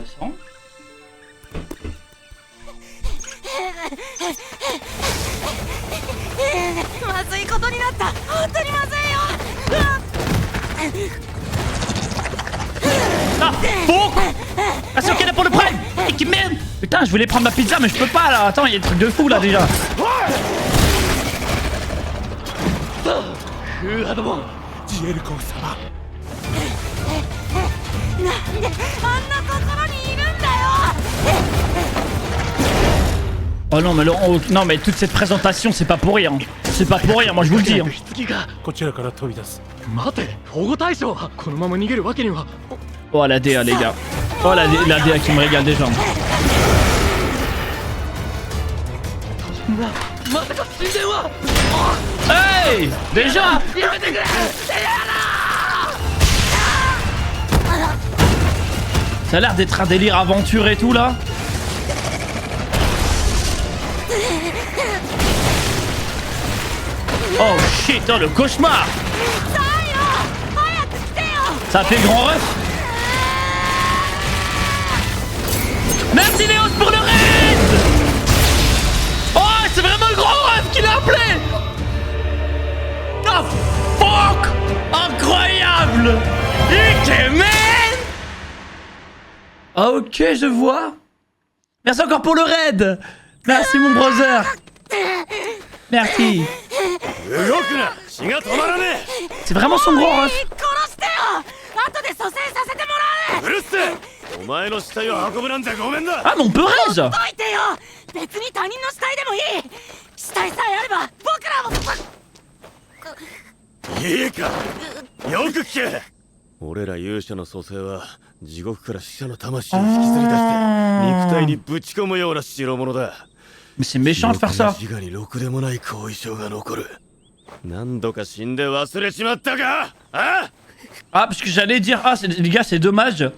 Intéressant. Ah, fuck! Ah, c'est ok là pour le prime! Et qui merde! Putain, je voulais prendre ma pizza, mais je peux pas là! Attends, il y a des trucs de fou là déjà! Oh non, mais non, mais toute cette présentation, c'est pas pour rien. C'est pas pour rien, moi je vous le dis. Hein. こちらから飛び出す。待て、保護対象はこのまま逃げるわけには。 Oh la DA les gars. Oh la DA qui me régale déjà. まさか神殿は。 Hey! Déjà! Ça a l'air d'être un délire aventure et tout là. Oh shit, oh le cauchemar! Ça a fait le grand ref? Merci Léos pour le raid! Oh, c'est vraiment le grand ref qui l'a appelé! Oh fuck! Incroyable! Ikemen! Ok, je vois. Merci encore pour le raid! Merci mon brother! Merci! C'est vraiment son grand ref! Ah mais on peut raise! 別に他人の死体でもいい死体さえあれば僕らもいいかよく聞け俺ら勇者の蘇生は地獄から死者の魂を引きずり出して肉体にぶち込むような代物だ Mais c'est méchant de faire ça! 自我にろくでもない後遺症が残る何度か死んで忘れちまったかあ Ah, parce que j'allais dire, ah les gars, c'est dommage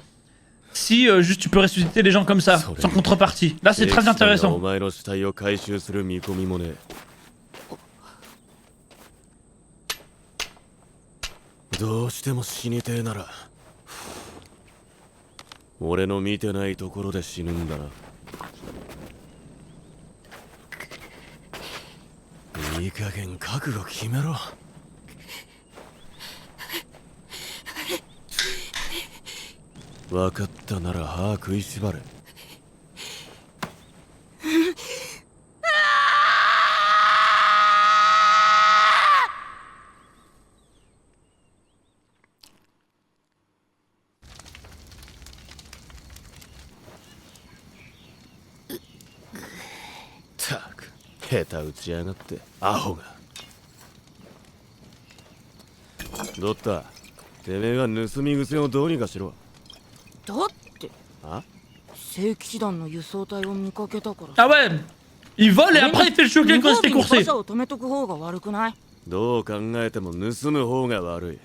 si juste tu peux ressusciter les gens comme ça, sans contrepartie. Là, c'est très intéressant. お前の死体を回収する見込みもねどうしても死にてえなら俺の見てないところで死ぬんだないい加減覚悟決めろ分かったなら歯食いしばれったく下手打ちやがってアホがどったてめえが盗み癖をどうにかしろだってあ聖騎士団の輸送隊を見かけたから Ah ouais! Il vole et après il fait le choquer quand il se fait 無防備 courser! に馬車を止めとく方が悪くないどう考えても盗む方が悪い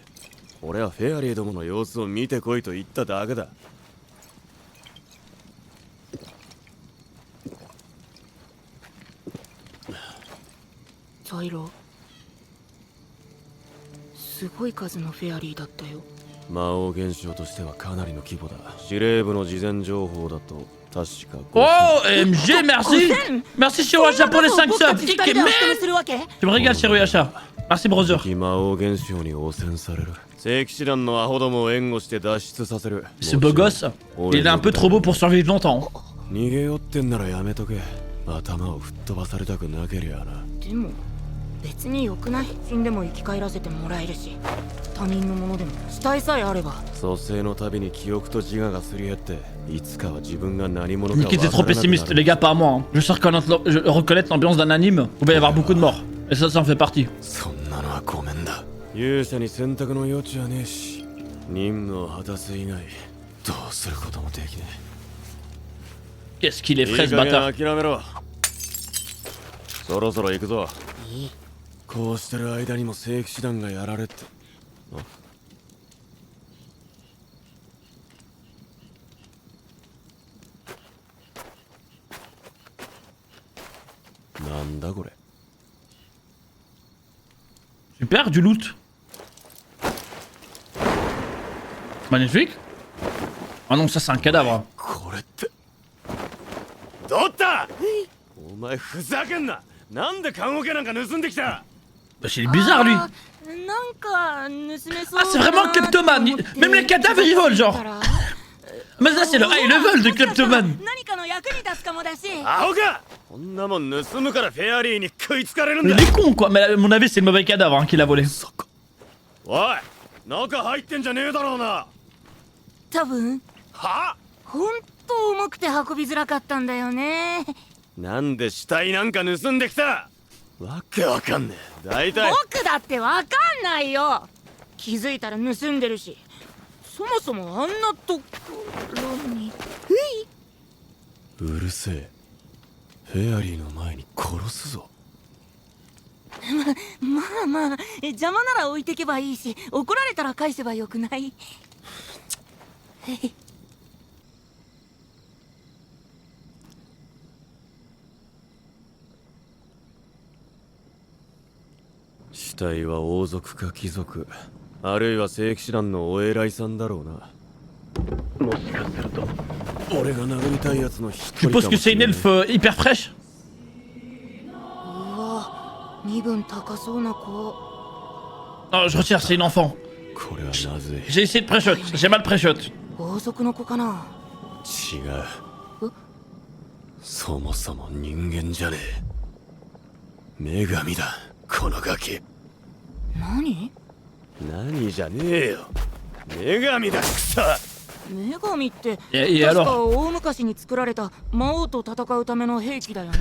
俺はフェアリーどもの様子を見てこいと言っただけだザイロすごい数のフェアリーだったよ魔王現象としてはかなりの規模だ司令部の事前情報だと確か Oh, MG, merci! Merci Shiroyacha pour les 5 subs! Ikemen! するわけ Tu me régales Shiroyacha! Merci brother! 魔王現象に汚染される聖騎士団のアホどもを援護して脱出させる Ce beau gosse, il est un peu trop beau pour survivre longtemps. 逃げよってんならやめとけ頭を吹っ飛ばされたくなけりゃなでも別に良くない死んでも生き返らせてもらえるし他人のものでも死体さえあれば蘇生のたびに記憶と自我がすり減っていつかは自分が何者か Nick était trop pessimiste, les gars, pas à moi. Hein. Je sais reconnaître l'ambiance d'un anime où il va y avoir beaucoup de morts. Et ça en fait partie. そんなのはごめんだ勇者に選択の余地はねえし任務を果たす以外どうすることもできね Qu'est-ce qu'il est え frais い ce い加減 bâtard. 諦めろそろそろ行くぞこうしてる間にも聖騎士団がやられてなんだこれ Super, du loot. Magnifique. Ah non, ça c'est un cadavre. これ取った。お前ふざけんな。なんで棺桶なんか盗んできた。 Bah, c'est bizarre lui. なんか盗めそう Ah, c'est vraiment kleptomane. Même les cadavres ils volent, genre. Mais ça, c'est le high level de kleptomane. 何かの役に立つかもだし。アホか。こんなもん盗むからフェアリーに食いつかれるん Mais だ。 il est con quoi. Mais à mon avis, c'est le mauvais cadavre hein, qui l'a volé. おい、中入ってんじゃねえだろうな。多分は？ほんと重くて運びづらかったんだよね。なんで死体なんか盗んできた。わけわかんねえ。大体僕だってわかんないよ。気づいたら盗んでるし、そもそもあんなところに。うるせえ。フェアリーの前に殺すぞ。まあまあ邪魔なら置いてけばいいし、怒られたら返せばよくない？死体は王族か貴族、あるいは聖騎士団のお偉いさんだろうな。もしかすると俺が殴りたいやつの一 Tu 人か penses も que し c'est れ une ない。 elfe hyper fraîche? うわ、身分高そうな子。 Non, je retire, c'est une enfant. これはなぜ J'ai essayé de pré-shot, j'ai mal pré-shot. 王族の子かな。違う。そもそも人間じゃねえ。女神だ、このガキ。何？何じゃねえよ。女神だ、くそ。女神って Et 確 alors? か大昔に作られた魔王と戦うための兵器だよね。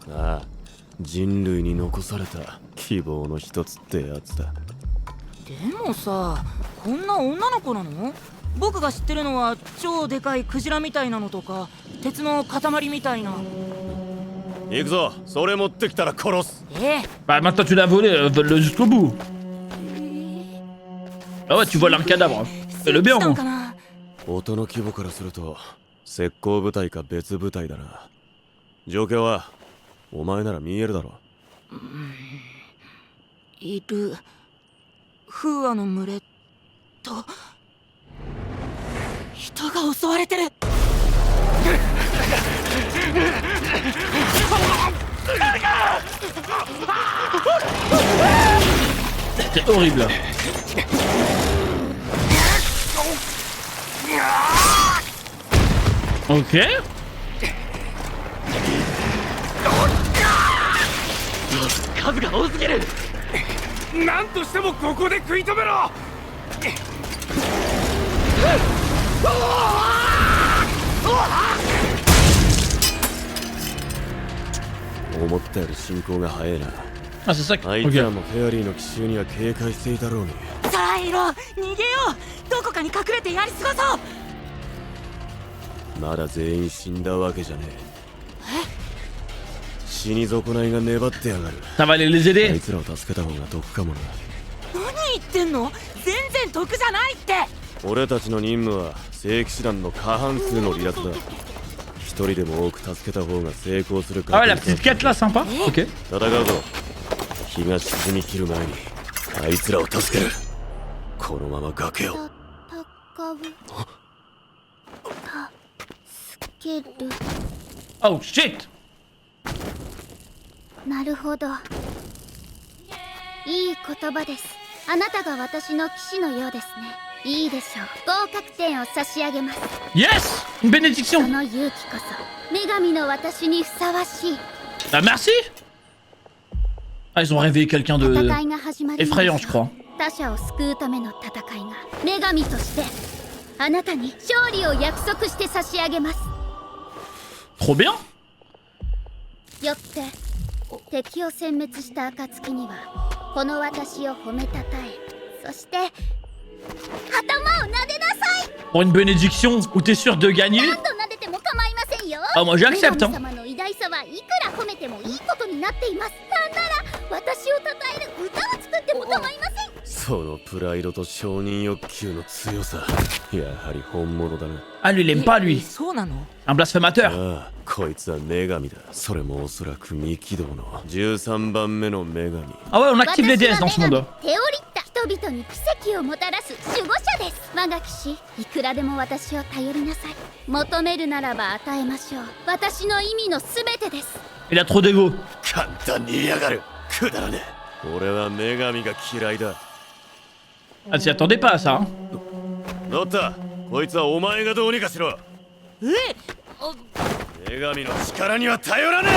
ああ、人類に残された希望の一つってやつだ。でもさ、こんな女の子なの？僕が知ってるのは超でかいクジラみたいなのとか鉄の塊みたいな。行くぞ、それ持ってきたら殺す。Bah maintenant tu l'as volé, vole-le jusqu'au bout. Ah ouais, tu voles un cadavre. Fais-le bien, moi. 音の規模からすると石膏部隊か別部隊だな。状況はお前なら見えるだろ。いるフーアの群れと人が襲われてる。C'est horrible. Ok. 数が多すぎる。なんとしてもここで食い止めろ。思ったより進行が早いな。 Ah, c'est ça. あいつら Ok. もフェアリーの奇襲には警戒していたろうに。サライロ、逃げよう。どこかに隠れてやり過ごそう。まだ全員死んだわけじゃねえ。死に損ないが粘ってやがる。 Ça va aller les あい aider. つらを助けた方が得かもな。何言ってんの？全然得じゃないって。俺たちの任務は聖騎士団の過半数の離脱だ。一人でも多く助けた方が成功するか Ah ら。 ouais, la petite quête là, sympa. Ok. 戦うぞ。日が沈み切る前にあいつらを助ける。このまま崖を。戦う助ける。 Oh shit. なるほど。いい言葉です。あなたが私の騎士のようですね。いいでしょう。合格点を差し上げます。 Yes. Une そ bénédiction. の勇気こそ女神の私にふさわしい。 Bah merci. Ah, ils ont réveillé quelqu'un de 戦いが始まりますよ。 effrayant, je crois. 他者を救うための戦いが女神としてあなたに勝利を約束して差し上げます。 Trop bien. よって敵を殲滅した暁にはこの私を褒めたたえ、そして頭を撫でなさい。 Pour une bénédiction où t'es sûr de gagner. 何度撫でても構いませんよ。 Ah, moi j'accepte. 女神 Hein. 様の偉大さはいくら褒めてもいいことになっています。なんなら私を称える歌を作っても構いません。そのプライドと承認欲求の強さ、やはり本物だな。 Ah, lui, il aime pas lui. そうなの？ Un blasphémateur. ああ、こいつは女神だ。それもおそらく三軌道の13番目の女神。 Ah ouais, on active les 私は DS dans ce monde. テオリッタ。人々に奇跡をもたらす守護者です。我が騎士、いくらでも私を頼りなさい。求めるならば与えましょう。私の意味の全てです。 Il a trop d'ego. 簡単に言いやがる。くだらねえ。俺は女神が嫌いだ。 Ah, t'y attendais pas à ça, hein. ロッタ、こいつはお前がどうにかしろ。えあ女神の力には頼らね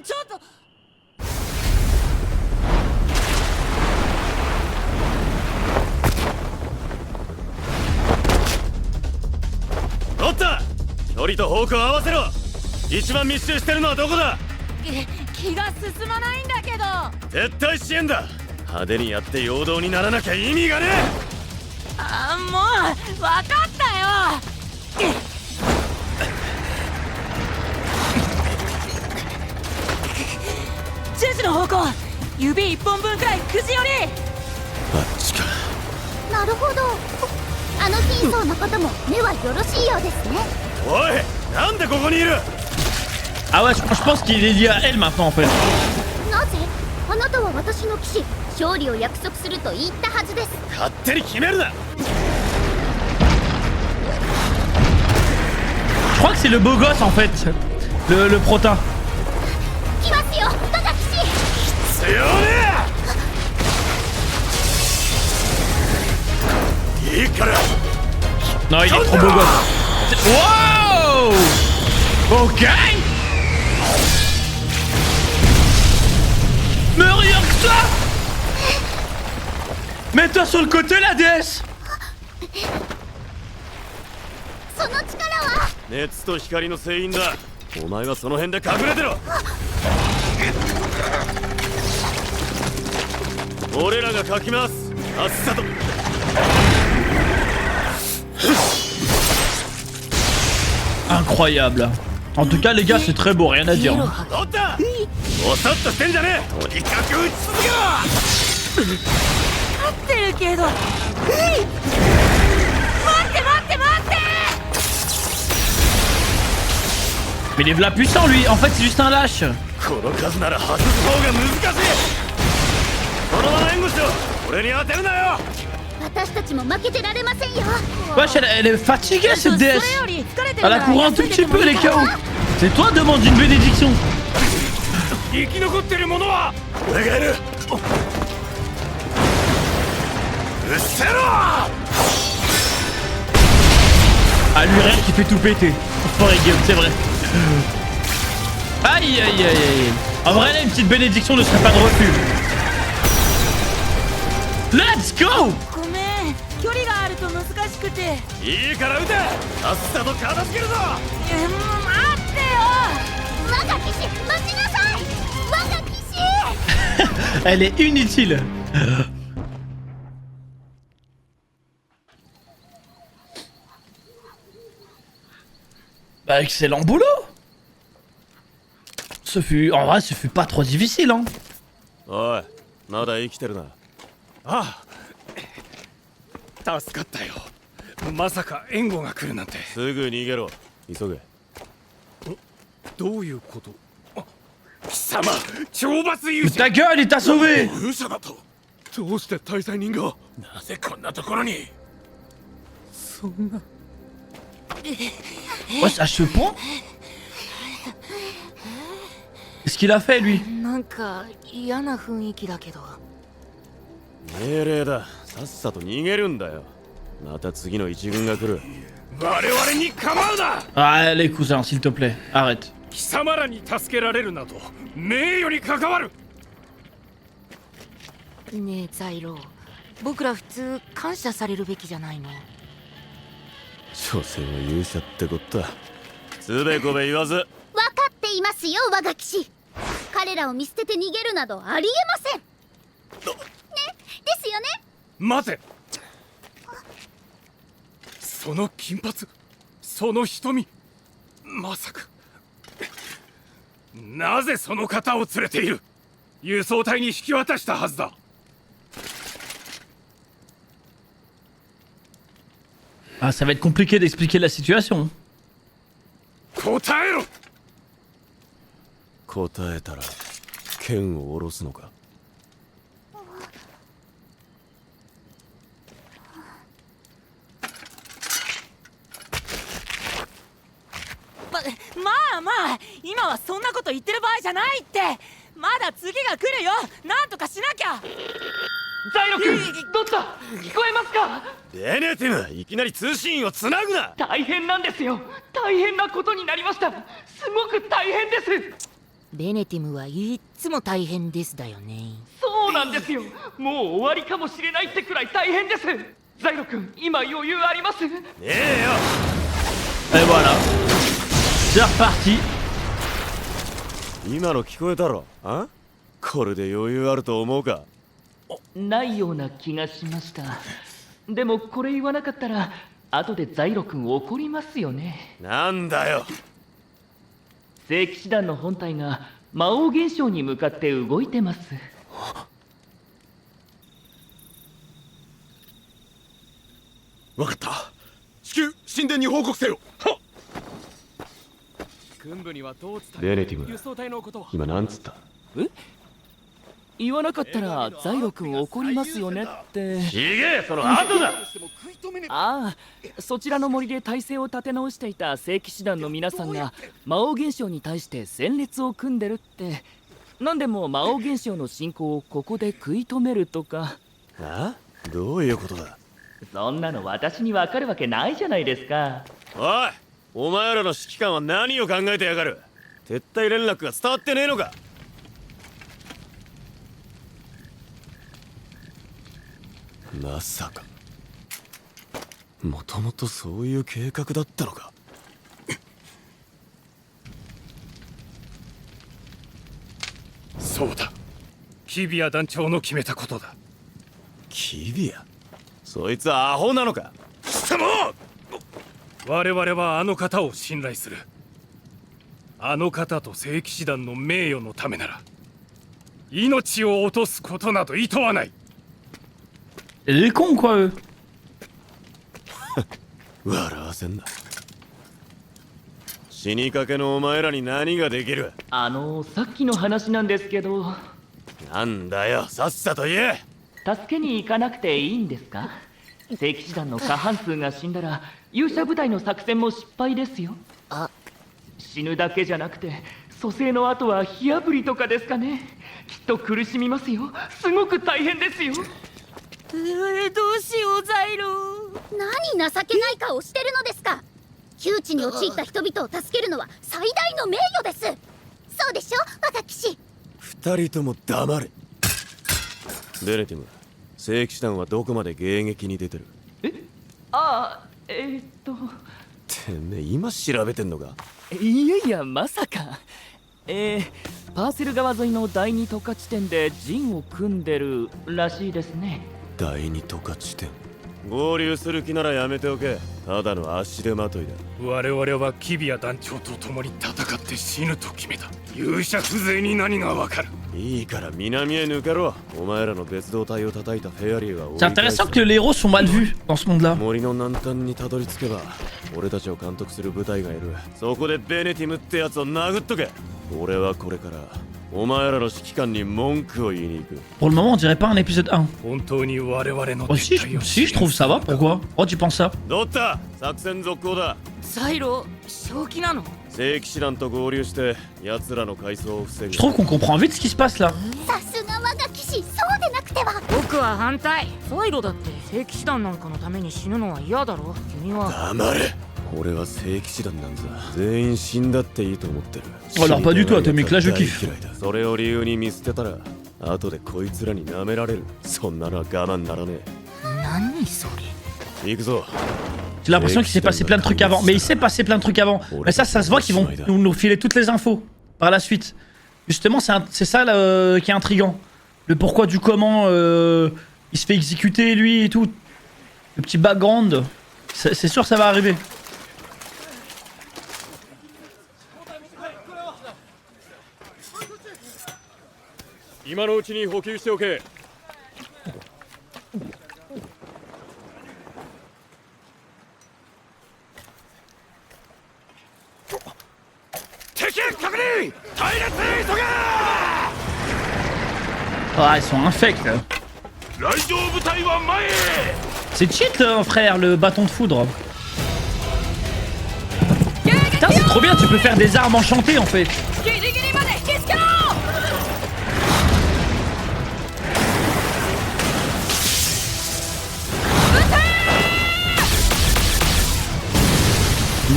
ちょっとえ。ロッタ、距離と方向を合わせろ。一番密集してるのはどこだ。気が進まないんだけど。絶対支援だ。派手にやって陽動にならなきゃ意味がねあもう分かったよ。10時の方向、指1本分くらいくじ寄り。え。あっちか。なるほど。あの貧相な方も目はよろしいようですね。おい、なんでここにいる。 Ah ouais, je pense qu'il est lié à elle maintenant en fait. なぜ？あなたは私の騎士、勝利を約束すると言ったはずです。勝手に決めるな。 Je crois que c'est le beau gosse en fait. Le protin. 来ますよ、我が騎士。強ねえ。いいから。 Non, il est trop beau gosse. Wow! Ok! Mais regarde que ça! Mets-toi sur le côté, la déesse! その力は。熱と光の聖因だ。お前はその辺で隠れてろ。俺らがかきます。あっさと。 Incroyable. En tout cas, les gars, c'est très beau, rien à dire. ロッタ、おさっとしてんじゃねえ。とにかく撃ち続けろ。勝ってるけど。待って待って待って。 Mais il est v'là puissant, lui. En fait, c'est juste un lâche. この数なら外す方が難しい。このまま援護しろ。俺に当てるなよ。 私たちも負けてられませんよ。 Wesh, elle est fatiguée, cette déesse. それより疲れてる Elle な a ら couru un tout petit peu, les KO. C'est toi, demande une bénédiction. 生き残ってる者は俺がいる。うっせろ。 Ah, lui, rien qui fait tout péter. Forêt game, c'est vrai. Aïe, aïe, aïe, aïe. En vrai, là, une petite bénédiction ne serait pas de refus. Let's go! ごめん、距離があると難しくて。いいから撃て。さっさと片付けるぞ。待ってよ。我が騎士、待ちなさい。我が騎士。 Elle est inutile. Bah, excellent boulot. En vrai, ce fut pas trop difficile, hein. おい、まだ生きてるな。ああ、助かったよ。まさか援護が来るなんて。すぐ逃げろ。急げ。どういうこと？あ、貴様、懲罰勇者。 Ta gueule, il t'a sauvé. 勇者だと。どうして大罪人が？なぜこんなところに？そんな。 Ouais, à ce point? Qu'est-ce qu'il a fait, lui? なんか嫌な雰囲気だけど。命令だ。さっさと逃げるんだよ。また次の一軍が来る。我々に構うな。 Ah, les cousins, s'il te plaît, arrête. 貴様らに助けられるなど名誉に関わる。ねえザイロー、僕ら普通感謝されるべきじゃないの？所詮は勇者ってこった。つべこべ言わず。分かっていますよ、我が騎士。彼らを見捨てて逃げるなどありえません。ね、ですよね。待て。その金髪、その瞳、まさか。なぜその方を連れている？輸送隊に引き渡したはずだ。 Ah, ça va être compliqué d'expliquer la situation. 答えろ。答えたら剣を下ろすのか。まあまあ今はそんなこと言ってる場合じゃないって。まだ次が来るよ。なんとかしなきゃ。ザイロ君、どうした聞こえますか？ベネティム、いきなり通信をつなぐな。大変なんですよ。大変なことになりました。すごく大変です。ベネティムはいっつも大変ですだよね。そうなんですよ。もう終わりかもしれないってくらい大変です。ザイロ君、今余裕あります？ねえよ。Et voilà. C'est reparti. 今の聞こえたろ？あ？これで余裕あると思うか？ないような気がしました。でもこれ言わなかったら後でザイロ君怒りますよね。なんだよ。聖騎士団の本体が魔王現象に向かって動いてます。わかった。至急神殿に報告せよ。はっ。軍部にはどう伝える？ベネティム、輸送隊のことは今なんつった？言わなかったらザイロ君怒りますよねって。ひげ、その後だ。ああ、そちらの森で体制を立て直していた聖騎士団の皆さんが魔王現象に対して戦列を組んでるって。なんでも魔王現象の進行をここで食い止めるとか。あ？どういうことだ？そんなの私に分かるわけないじゃないですか。おい、お前らの指揮官は何を考えてやがる？撤退連絡が伝わってねえのか？まさかもともとそういう計画だったのか？そうだ。キビア団長の決めたことだ。キビア？そいつはアホなのか？貴様！我々はあの方を信頼する。あの方と聖騎士団の名誉のためなら命を落とすことなど厭わない。Il est con quoi eux. 笑わせんな。死にかけのお前らに何ができる？さっきの話なんですけど。なんだよ、さっさと言え。助けに行かなくていいんですか？聖騎士団の過半数が死んだら勇者部隊の作戦も失敗ですよ。死ぬだけじゃなくて蘇生の後は火あぶりとかですかね。きっと苦しみますよ。すごく大変ですよ。どうしようザイロ。何情けない顔してるのですか。窮地に陥った人々を助けるのは最大の名誉です。そうでしょ若騎士。二人とも黙れ。ベネティム、聖騎士団はどこまで迎撃に出てる？てめえ今調べてんのか？いやいや、まさか。パーセル川沿いの第二渡河地点で陣を組んでるらしいですね。第二渡河地点。合流する気ならやめておけ。ただの足手まといだ。我々はキビア団長と共に戦って死ぬと決めた。勇者風情に何がわかる？いいから南へ抜けろ。お前らの別動隊を叩いたフェアリーは。 C'est intéressant que les héros sont mal vus dans ce monde-là. 森の南端にたどり着けば俺たちを監督する部隊がいる。そこでベネティムってやつを殴っとけ。俺はこれからお前らの指揮官に文句を言いに行く。 Pour le moment, on dirait pas un épisode 1. 本当に我々の Oh, si, si, je trouve ça va. Pourquoi? Oh, tu penses ça? ドッタ、作戦続行だ。ザイロ正気なの？聖騎士団と合流して奴らの回走を防ぐ。 Je trouve qu'on comprend vite ce qui se passe là. さすが我が騎士、そうでなくては。僕は反対。ザイロだって聖騎士団なんかのために死ぬのは嫌だろ。君は。黙れ。俺は聖騎士団なんざ全員死んだっていいと思ってる。 Alors pas du tout, Atomic, là je kiffe. それを理由に見捨てたら後でこいつらに舐められる。そんなのは我慢ならね何それ。え。行くぞ。 J'ai l'impression qu'il s'est passé plein de trucs avant. Mais il s'est passé plein de trucs avant. Mais ça se voit qu'ils vont nous filer toutes les infos par la suite. Justement, c'est ça là, qui est intriguant. Le pourquoi du comment il se fait exécuter lui et tout. Le petit background. C'est sûr que ça va arriver. 今のうちに補給しておけ。敵確認。隊列急げ。 Ah, ils sont infects. 来場部隊は前へ。 C'est cheat, frère, le bâton de foudre. Putain, c'est trop bien, tu peux faire des armes enchantées en fait.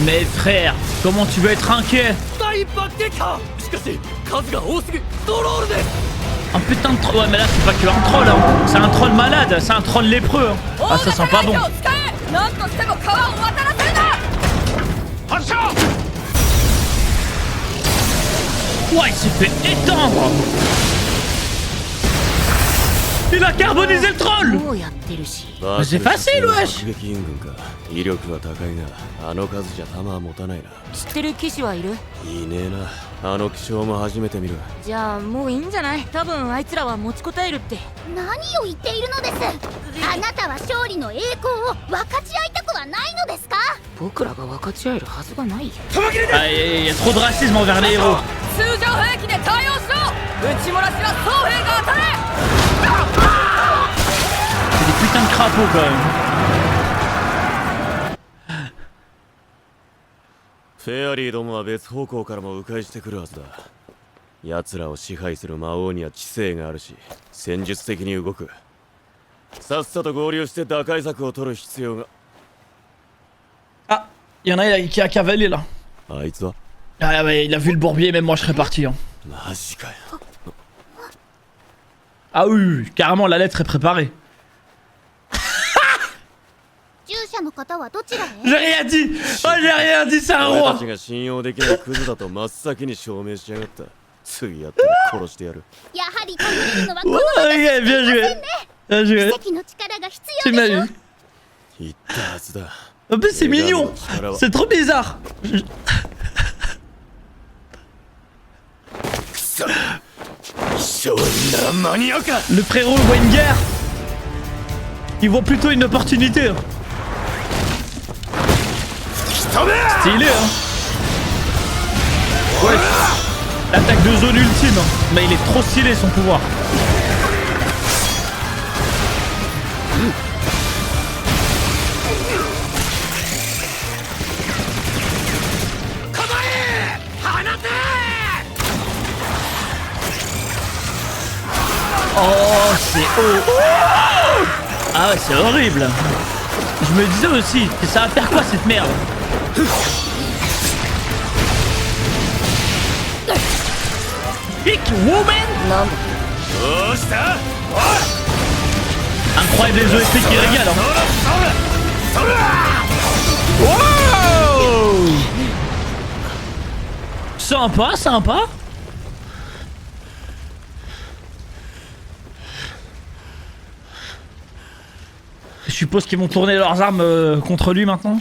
Mais frère, comment tu veux être inquiet? Un putain de troll. Ouais, mais là c'est pas que un troll, hein. C'est un troll malade, c'est un troll lépreux. Hein. Ah, ça sent pas bon. Ouais, il s'est fait étendre. Il a carbonisé le troll. どうやってるし Mais c'est facile, wesh. 撃員軍か。威力は高いが、あの数じゃ弾は持たないな。知ってる騎士はいる？いねえな。あの気象も初めて見る。じゃあもういいんじゃない？多分あいつらは持ちこたえるって。何を言っているのです。あなたは勝利の栄光を分かち合いたくはないのですか？僕らが分かち合えるはずがないよ。 Ah, il y a trop de racisme envers les héros. 通常兵器で対応しろ。撃ち漏らしは双兵が当たれ。 C'est des putains de crapauds quand même. フェアリーどもは別方向からも迂回してくるはずだ。奴らを支配する魔王には知性があるし、戦術的に動く。さっさと合流して打開策を取る必要が。 Ah, il y en a un qui a cavalé là. あいつは Ah ouais, il a vu le bourbier, même moi je serais parti. Hein. マジかよ。 Ah oui, carrément la lettre est préparée. 従者の方はどちらへ？ J'ai rien dit. Oh, j'ai rien dit, c'est un 俺 roi. たちが信用できないクズだと真っ先に証明しやがった。次やったら殺してやる。やはり頼れるのはこ Oh, の ok, bien joué. Bien joué. 奇跡の力が必 Tu 要で m'as しょ。 vu. 言ったはずだ。 En plus, c'est mignon. C'est trop bizarre. くそ。勝利なら間に合うか。 Le frérot voit une guerre. Il voit plutôt une opportunité. Hein. Stylé, hein. Ouais. L'attaque de zone ultime. Mais il est trop stylé son pouvoir. Oh, c'est ah ouais, c'est horrible. Je me disais aussi, ça va faire quoi cette merde? Pick woman. Incroyable les OSP qui régalent. Hein. Wow. Sympa, sympa. Je suppose qu'ils vont tourner leurs armes contre lui maintenant.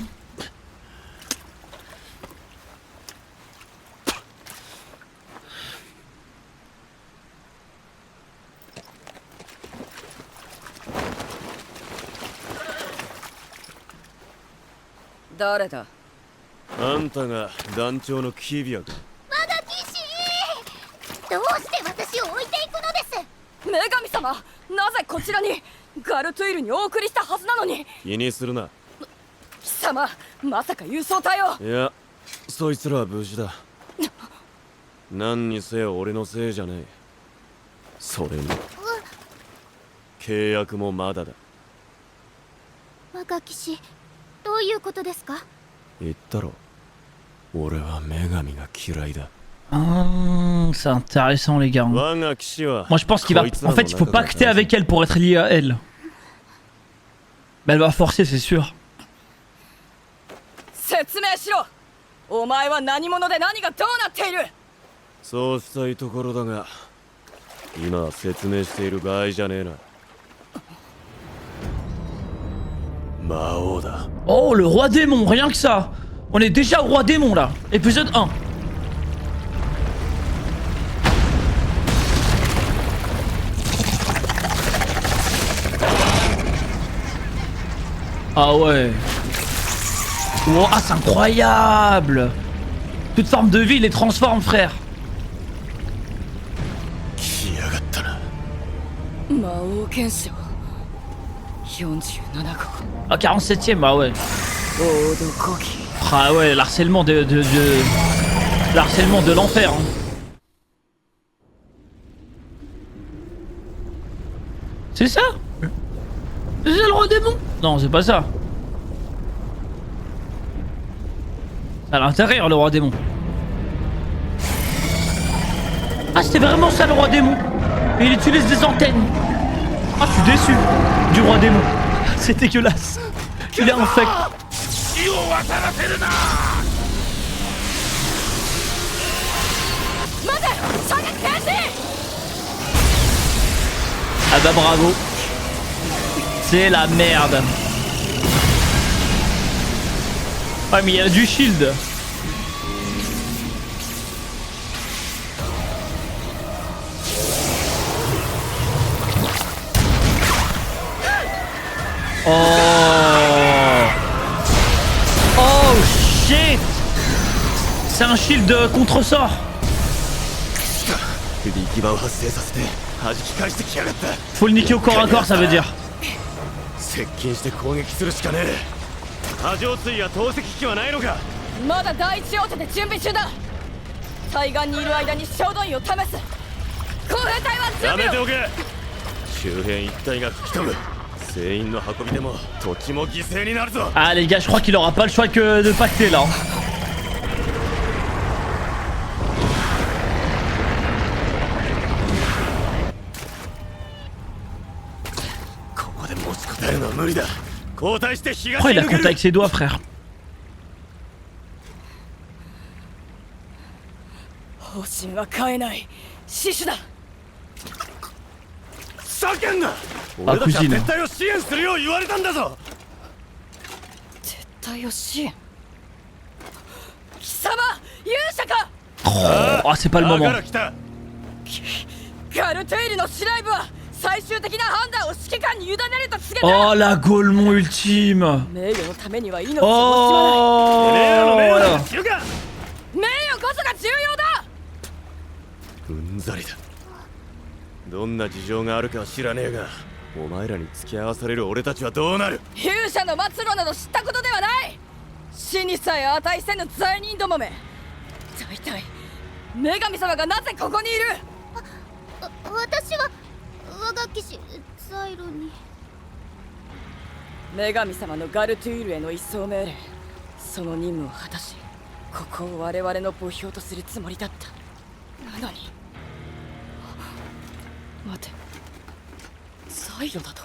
Qui あんたが団長のキビアか。我が騎士、どうして私を置いていくのです？女神様、なぜこちらに？ガルトゥイルにお送りしたはずなのに。気にするな。貴様、まさか輸送隊を？いや、そいつらは無事だ。何にせよ俺のせいじゃねえ。それに契約もまだだ。我が騎士、どういうことですか？言ったろ。俺は女神が嫌いだ。Ah, c'est intéressant les gars. Moi je pense qu'il va... En fait il faut pacter avec elle pour être lié à elle. Mais elle va forcer c'est sûr. 説明しろ。お前は何者で何がどうなっている？そうしたいところだが、今は説明している場合じゃねえな。魔王だ。 Oh le roi démon, rien que ça. On est déjà au roi démon là. Épisode 1. Ah ouais. Wow, ah c'est incroyable. Toute forme de vie les transforme frère. 来やがったな。魔王剣士47号。 Ah 47ème, ah ouais. オードコキ。Ah ouais, l'harcèlement l'harcèlement de l'enfer. Hein. C'est ça? C'est le roi démon? Non, c'est pas ça. C'est à l'intérieur le roi démon. Ah, c'était vraiment ça le roi démon. Et il utilise des antennes. Ah, je suis déçu du roi démon. C'est dégueulasse. Il est infect. Ah bah bravo. C'est la merde. Ah mais il y a du shield. Oh. Oh shit. C'est un shield contre-sort. Faut le niquer au corps à corps, ça veut dire.まだ第一王手で準備中だ対岸にいる間に小動員を試す工兵隊は準備を周辺一帯が吹き飛ぶ全員の運びでも土地も犠牲になるぞ Ah les gars, je crois qu'il aura pas le choix que de pacter là. ここで持ちこたえるのは無理だ交代して東 Pourquoi に il a 抜け compté る avec ses doigts, frère? 方針は変えない死守だ叫んな俺たちは撤退を支援するよう言われたんだぞ撤退を支援貴様勇者か Oh, c'est pas le だ moment. から来たガルトゥイルの司令部は最終的な判断を指揮官に委ねると告げた Oh la Golemon ultime. 名誉のためには命を惜しまない てめえらの Oh 目を voilà. 知るか名誉こそが重要だうんざりだどんな事情があるかは知らねえがお前らに付き合わされる俺たちはどうなる勇者の末路など知ったことではない死にさえ値せぬ罪人どもめ大体女神様がなぜここにいる私は我が騎士ザイロに女神様のガルトゥールへの一層命令その任務を果たしここを我々の墓標とするつもりだったなのに待てザイロだと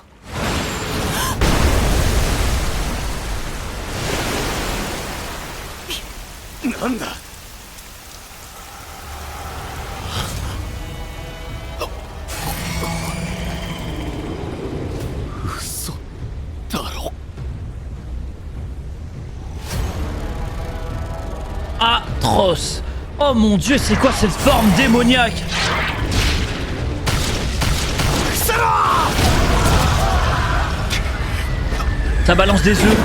なんだ嘘だろ Atroce. Oh mon dieu, c'est quoi cette forme démoniaque? Ça balance des œufs.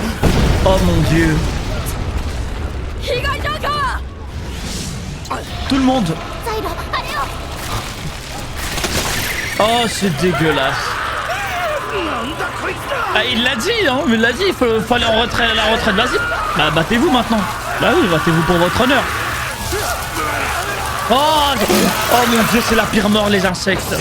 Oh mon dieu. 被害状況は Tout le monde. ザイロあれを Oh, c'est dégueulasse. Ah, il l'a dit, hein, il l'a dit, il faut aller en retrait, à la retraite, vas-y. Bah, battez-vous maintenant. Bah oui, battez-vous pour votre honneur. Oh, oh mon dieu, c'est la pire mort, les insectes.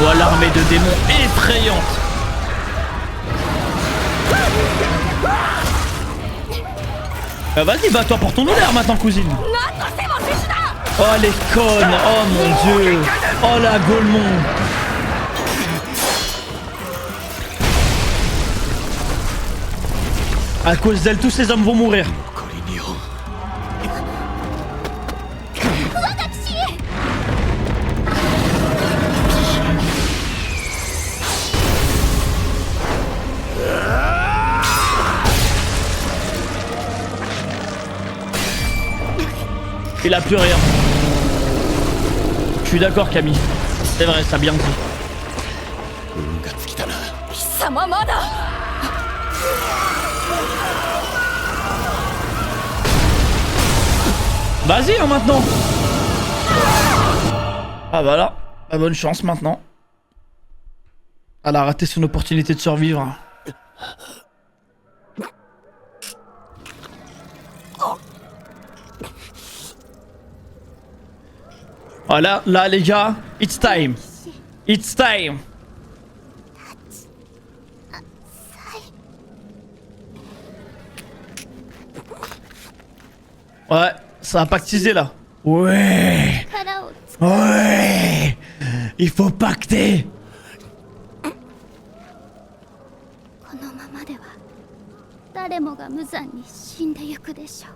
Oh, l'armée de démons effrayante. Vas-y, bats-toi pour ton honneur maintenant, cousine. 何としても死守だ Oh les connes. Oh mon dieu. Oh la Golemon. À cause d'elle, tous ces hommes vont mourir. 我が騎士 Il a plus rien. Je suis d'accord, Camille. C'est vrai, ça a bien dit. 運が尽きたな貴様まだ Vas-y, hein, maintenant. Ah voilà. Ah, bonne chance maintenant. Elle a raté son opportunité de survivre. Voilà, là les gars, it's time. It's time. Ouais, ça va pactiser là. Ouais. 腹をつ Ouais. Il faut pacter. このままでは誰もが無残に死んでゆくでしょう。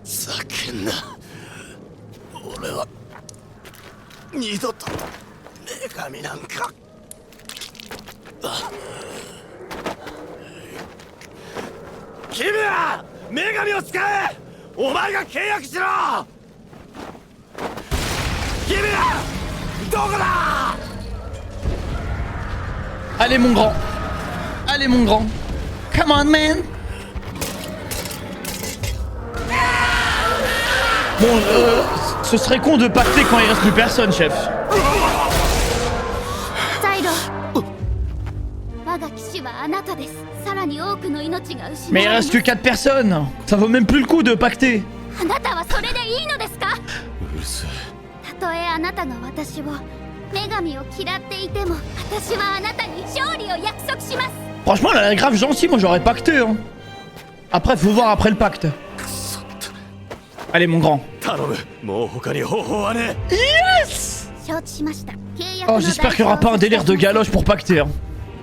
叫んな。俺は二度と女神なんか。君は女神を使え。お前が契約しろ。君はどこだ。 Allez mon grand. Allez mon grand. Come on man. Bon, ce serait con de pacter quand il reste plus personne, chef. ザイロ我が騎士はあなたです。さらに多くの命が失 Mais il われま reste す que 4 personnes. Ça vaut même plus le coup de pacter. あなたはそれでいいのですか。うるせえ。たとえあなたが私を女神を嫌っていても私はあなたに勝利を約束します。 Franchement, elle a l'air grave gentille. Moi, j'aurais pacté. Hein. Après, faut voir après le pacte. Allez, mon grand. 頼む。もう他に方法はね。 Yes. 承知しました。契約 Oh, の j'espère qu'il y aura pas un délire de galoche pour pacter. Hein.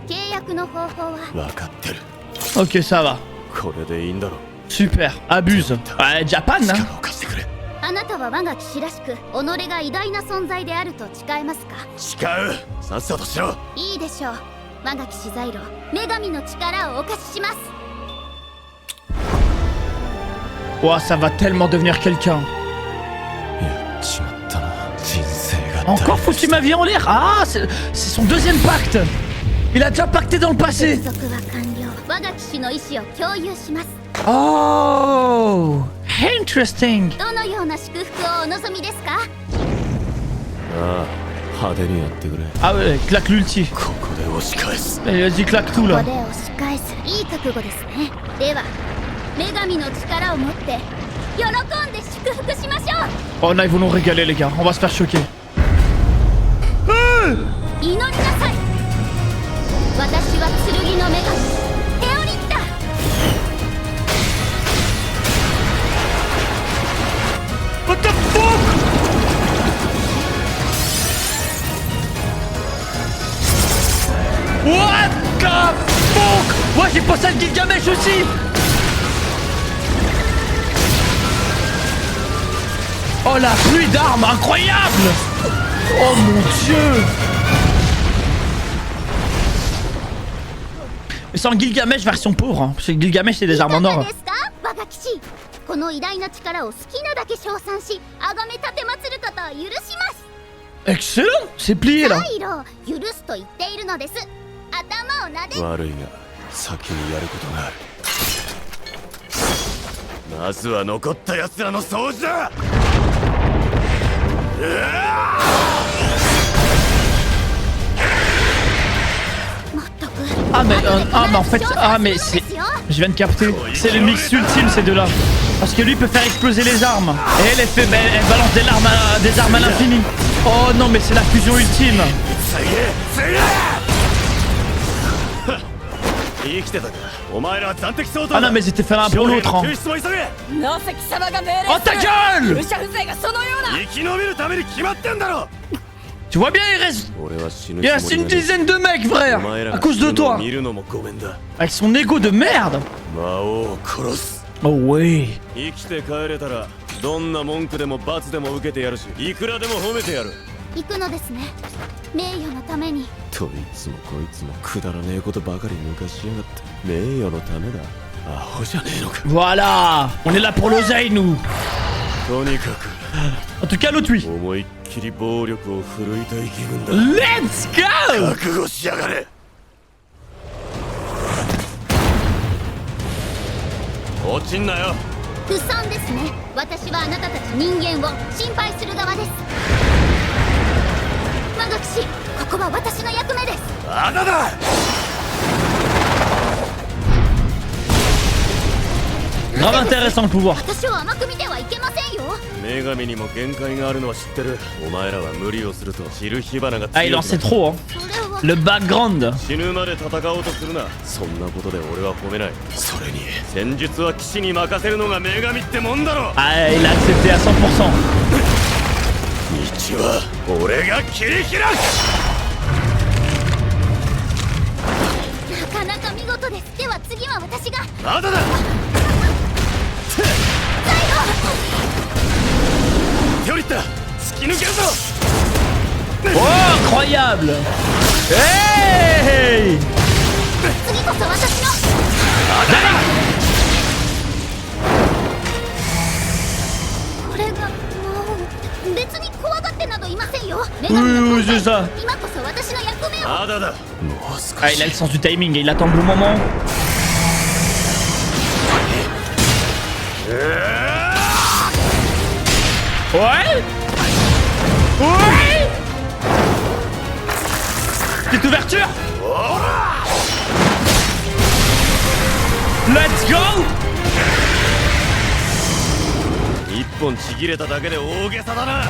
契約の方法は分かってる。 Ok, ça va. これでいいんだろ。 Super. Abuse. Ouais, Japan, hein. 力を貸してくれ。あなたは我が騎士らしく己が偉大な存在であると誓えますか。誓う。さっさとしろ。いいでしょう。我が騎士ザイロ女神の力をお貸しします。 Ouah, ça va tellement devenir quelqu'un. やっちまったな。人生が。 Encore foutu ma vie en l'air. Ah, c'est son deuxième pacte. Il a déjà pacté dans le 接 passé. 続は完了。我が騎士の意志を共有します。 Oh, interesting. どのような祝福をお望みですか。ああ、派手にやってくれ。 Ah ouais, claque l'ulti. ここで押し返す。 Allez, vas-y, claque tout こ là. こで押し返す。いい覚悟ですね。では女神の力を持って喜んで祝福しましょう。 Oh là, ils vont nous régaler, les gars. On va se faire choquer. 祈りなさい。私は剣の女神テオリッタ。 What the fuck? What the fuck? Ouais, j'ai pensé à Gilgamesh aussi. Oh, la pluie d'armes, incroyable. Oh mon dieu. Mais c'est en Gilgamesh version pauvre, hein. Parce que Gilgamesh c'est des armes en いか or. がですか我が騎士。この偉大な力を好きなだけ称賛し崇め立てまつることを許します。 Excellent. C'est plié là. ザイロ許すと言っているのです。頭を撫で。悪いが先にやることがある。まずは残った奴らの掃除だ。もっとく Ah mais en fait c'est je viens de capter, c'est le mix ultime ces deux là. Parce que lui peut faire exploser les armes et elle elle balance des armes à l'infini. Oh non mais c'est la fusion ultime. 生きてたか。お前らは暫敵相当 Ah だ。 non mais ils étaient fait l'un pour l'autre hein. 救出も急げ。なぜ貴様が命令 Oh ta 武 gueule! 者風情がそのような。生き延びるために決まってんだろ。 Tu vois bien il reste 俺は死ぬ il reste une dizaine de mecs frère お前ら à が cause 死 de ぬのを toi 見るのもごめんだ。 avec son ego de merde. 魔王を殺す。 Oh ouais. 生きて帰れたらどんな文句でも罰でも受けてやるし、いくらでも褒めてやる。行くのですね。名誉のために。といつもこいつもくだらねえことばかり抜かしやがって。名誉のためだ。アホじゃねえのか。 Voilà, on est là pour l'oseille nous. とにかく En tout cas l'autre oui. 思いっきり暴力を振るいたい気分だ。 Let's go. 覚悟しやがれ。落ちんなよ。不遜ですね。私はあなたたち人間を心配する側です。マガキ氏、ここは私の役目です。あだだ Grave intéressant le pouvoir. 私を甘く見てはいけませんよ。女神にも限界があるのは知ってる。お前らは無理をすると散る火花が Ah, il 強 en く sait なる。 trop, hein. それは Le background. 死ぬまで戦おうとするな。そんなことで俺は褒めない。それに戦術は騎士に任せるのが女神ってもんだろ。 Ah, il a accepté à 100%. 道は俺が切り開く。なかなか見事です。では次は私が。まだだ。テオリッタ、突き抜けるぞ。 Oh, incroyable! Hey! 次こそ私の。これがもう別に怖がってなどいませんよ。女神の Oui, 存在 c'est ça. 今こそ私の役目を。まだだ。もう少 Ah, il a le sens du timing et il attend le bon moment. Ouais! Ouais! Petite ouverture! Let's go! 一本ちぎれただけで大げさだな。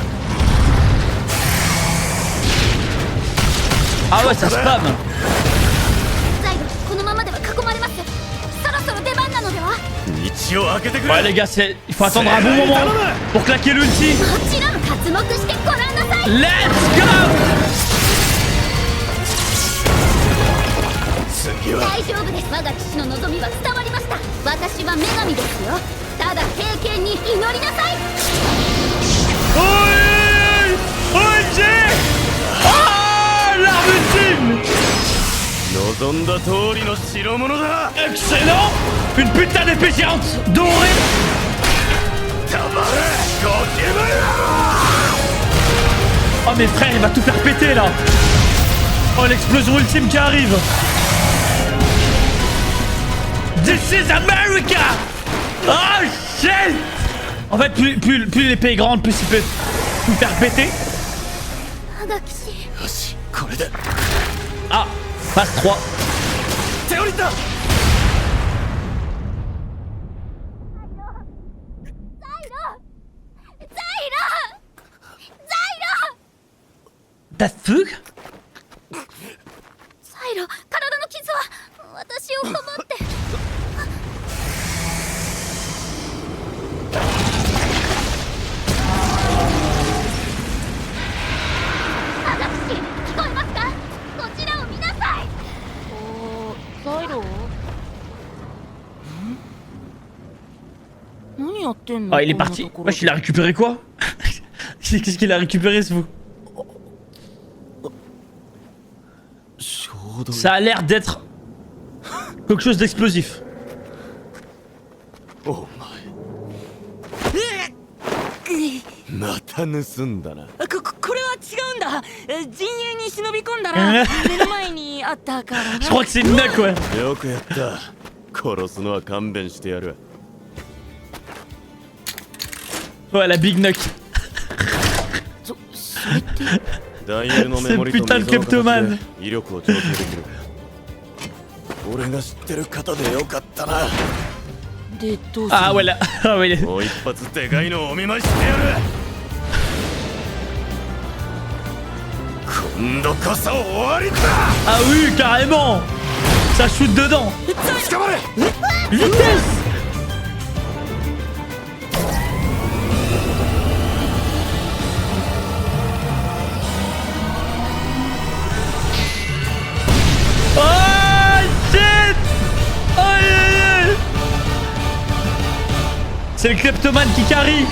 Ah ouais, ça spam! ザイド、このままでは囲まれます。そろそろ出番なのでは。道を開けてくれ。 Ouais les gars, il faut attendre un bon moment pour claquer l'ulti. もちろん刮目してご覧なさい。 Let's go! 次は大丈夫です。我が騎士の望みは伝わりました。私は女神ですよ。ただ経験に祈りなさい。 Oui! OMG! Oh! L'arme ultime! 望んだ通りの代物だ。 Excellent! Une putain d'épée géante dorée! たまれ、ゴキブリ。 Oh mes frères, il va tout faire péter là! Oh l'explosion ultime qui arrive! This is America! Oh shit! En fait, plus l'épée est grande, plus il peut tout faire péter. 我が騎士。よし、これで。 Ah! Phase 3. テオリッタ。T'as feu? サイロ、体の傷は私を守って。我が騎士、聞こえますか？こちらを見なさい。ザイロ何やってんの？ Ah, il est parti. Wesh, il a récupéré quoi? Qu'est-ce qu'il a récupéré ce fou? Ça a l'air d'être quelque chose d'explosif. お前また盗んだな。これは違うんだ。陣営に忍び込んだら目の前にあったから。 Je crois que c'est une nuque, ouais. よくやった。殺すのは勘弁してやる。 Ouais, la big nuke. それって。ダイヤルのメモリとC'est putain de 溝の形 kleptomane. で威力を調整できる。俺が知ってる方でよかったな。でどうする？ Ah ouais, là. Ah ouais. もう一発でかいのをお見舞いしてやる。今度こそ終わりだ。 Ah oui, carrément. Ça shoot dedans. 捕まれ。 Vitesse. Oh shit! Aïe aïe aïe! C'est le kleptomane qui carry!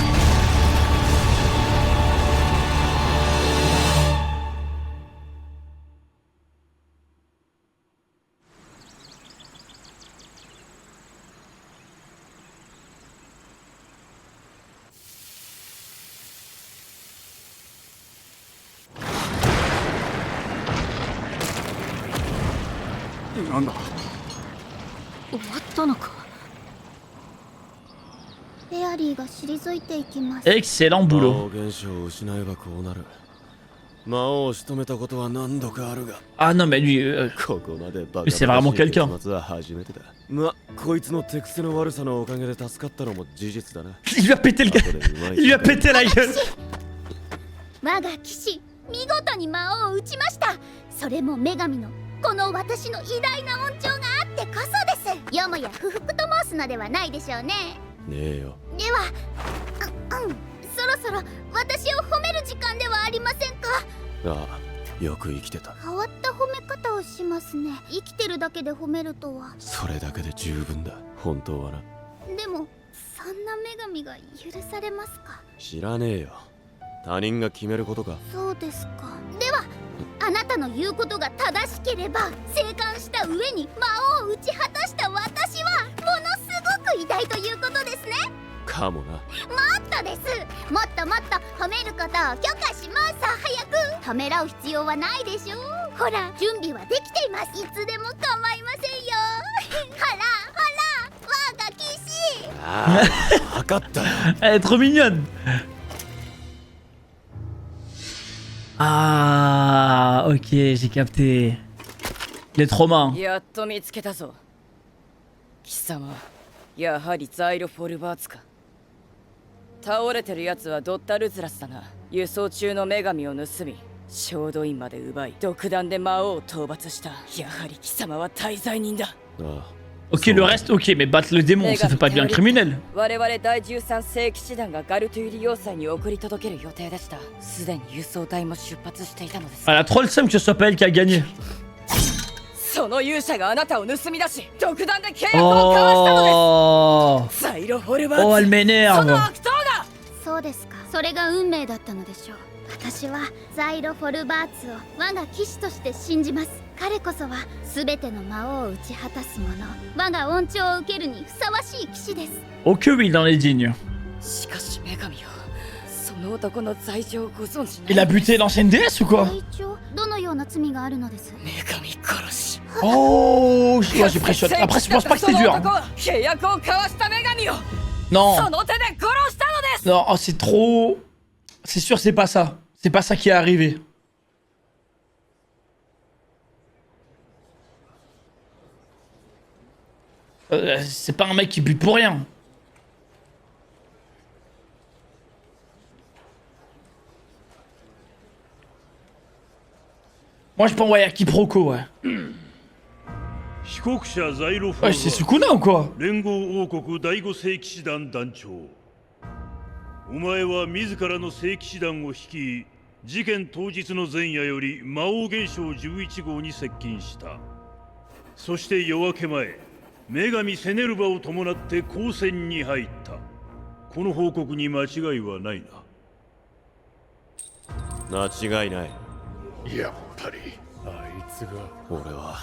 フェアリーが退いていきます。 Excellent 魔 boulot. 王現象を失えばこうなる。魔王を仕留めたことは何度かあるが、 Ah non, mais lui, ここまでバカ Mais c'est vraiment バカしい quelqu'un. 結末は初めてだ。ま、こいつの手癖の悪さのおかげで助かったのも事実だな。 il lui a pété le gars. 後でうまい Il lui a pété la gueule. 我が騎士見事に魔王を撃ちました。それも女神のこの私の偉大な恩寵があってこそです。よもや不服と申すのではないでしょうね。ねえよ。ではそろそろ私を褒める時間ではありませんか。ああ、よく生きてた。変わった褒め方をしますね。生きてるだけで褒めるとは。それだけで十分だ、本当はな。でもそんな女神が許されますか。知らねえよ。他人が決めることか。そうですか。ではあなたの言うことが正しければ、生還した上に魔王を打ち果たした私はものすごく偉大ということですね。かもな。もっとです。もっともっと褒めることを許可します。早くためらう必要はないでしょう。ほら準備はできています。いつでも構いませんよ。ほら我が騎士。ああ、分かったよ。Elle est trop mignonne. Ah, ok, j'ai capté. Les traumas. やっと見つけたぞ。貴様、やはりザイロフォルバーツか。倒れてるやつはドッタルズラスだな。輸送中の女神を盗み、衝動院まで奪い、独断で魔王を討伐した。やはり貴様は大罪人だ。ああ。 Ok, le reste, ok, mais battre le démon, ça fait pas de lui un criminel. 我々第13世紀師団がガルトゥーリ要塞に送り届ける予定でした。すでに輸送隊も出発していたのです。 Elle a trop le seum que ce soit pas elle qui a gagné. その勇者があなたを盗み出し、独断で契約を交わしたのです。 Oh, ザイロフォルバーツ、 oh, elle その m'énerve. 悪党が。そうですか。それが運命だったのでしょう。私はザイロフォルバーツを我が騎士として信じます。彼こそは全ての魔王を打ち果たす者、我が恩寵を受けるにふさわしい騎士です。 Oh que oui, dans les dignes. しかし女神よ、その男の罪状をご存知ない。 Il a buté l'ancienne déesse ou quoi? 一応どのような罪があるのです。女神殺し。 Oh, ouais, j'ai pris shot. Après, je pense pas que c'est dur. その男は契約を交わした女神を Non, その手で殺したのです。 non, oh, c'est trop. C'est sûr, c'est pas ça. C'est pas ça qui est arrivé. C'est pas un mec qui bute pour rien. Moi je pense ouais, à quiproquo, ouais. 被告者ザイロフォル Ouais, バ c'est ー Sukuna ou quoi? 連合王国第5聖騎士団団長。お前は自らの聖騎士団を率い、事件当日の前夜より魔王現象11号に接近した。そして夜明け前、女神セネルバを伴って交戦に入った。この報告に間違いはないな。間違いない。やっぱりあいつが。俺は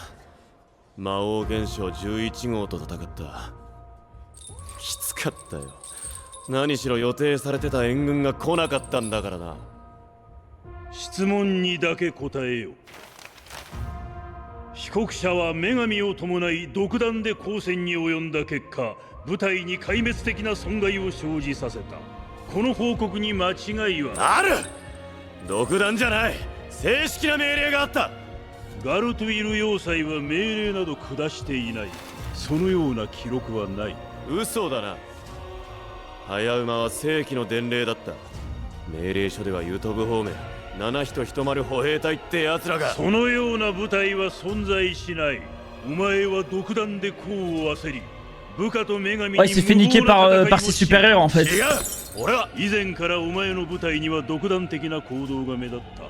魔王現象11号と戦った。きつかったよ。何しろ予定されてた援軍が来なかったんだからな。質問にだけ答えよ。被告者は女神を伴い独断で交戦に及んだ結果、部隊に壊滅的な損害を生じさせた。この報告に間違いはある。独断じゃない。正式な命令があった。ガルトゥイル要塞は命令など下していない。そのような記録はない。嘘だな。早馬は正規の伝令だった。命令書ではユトブ方面7人一丸歩兵隊って奴らが。そのような部隊は存在しない。お前は独断で功を焦り、部下と女神に Ouais, il s'est fait niquer par ses supérieurs en fait. 違う。俺は以前からお前の部隊には独断的な行動が目立った。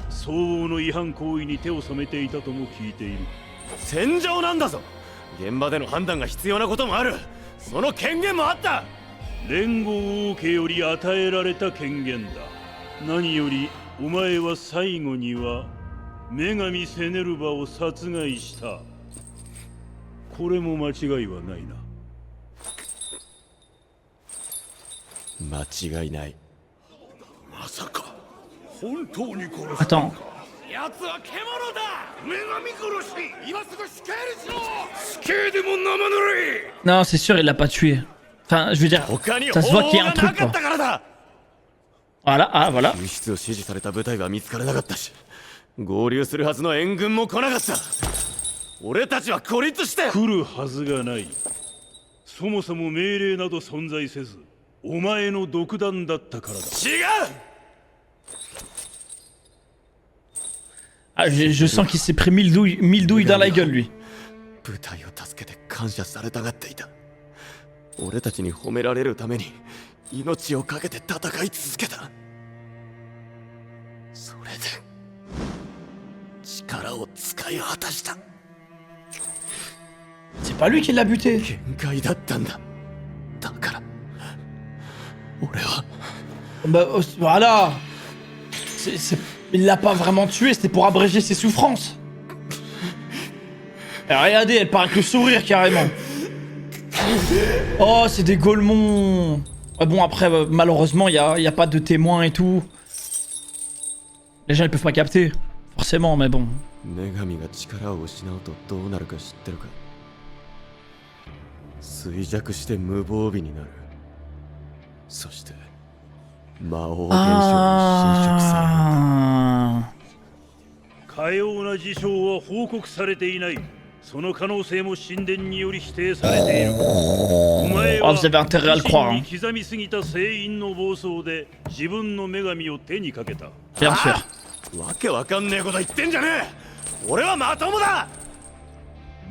相応の違反行為に手を染めていたとも聞いている。戦場なんだぞ。現場での判断が必要なこともある。その権限もあった。連合王家より与えられた権限だ。何よりお前は最後には女神セネルバを殺害した。これも間違いはないな。間違いない。まさか本当に殺す。 Attends. 奴は獣だ。女神殺し。今すぐ死刑にしろ。死刑でも生ぬるい。 Non, c'est sûr, il l'a pas tué. Enfin, je veux dire, 他に ça se 方 voit 法 qu'il y a が un な truc か quoi. ったからだ。 Voilà, ah voilà. 救出を指示された部隊は見つからなかったし、合流するはずの援軍も来なかった。俺たちは孤立して。来るはずがない。そもそも命令など存在せず、お前の独断だったからだ。違う。 Ah, je sens qu'il s'est pris 1000 douilles dans la gueule lui. 部隊を助けて感謝されたがっていた。俺たちに褒められるために命を懸けて戦い続けた。それで力を使い果たした。 C'est pas lui qui l'a buté. 限界だったんだ。だから俺は Bah voilà. Il l'a pas vraiment tué, c'était pour abréger ses souffrances. Et regardez, elle part avec le sourire carrément. Oh, c'est des Golemons. Ouais, bon, après, malheureusement, y a pas de témoins et tout. Les gens ils peuvent pas capter, forcément, mais bon. 女神が力を失うとどうなるか知ってるか。衰弱して無防備になる。そして魔王現象に侵食される。Ah. かような事象は報告されていない。その可能性も神殿により否定されている。お前は Oh, vous avez intérêt à le croire. 自身に刻みすぎた聖印の暴走で自分の女神を手にかけた。 Bien sûr. わけわかんねえこと言ってんじゃねえ。俺はまともだ。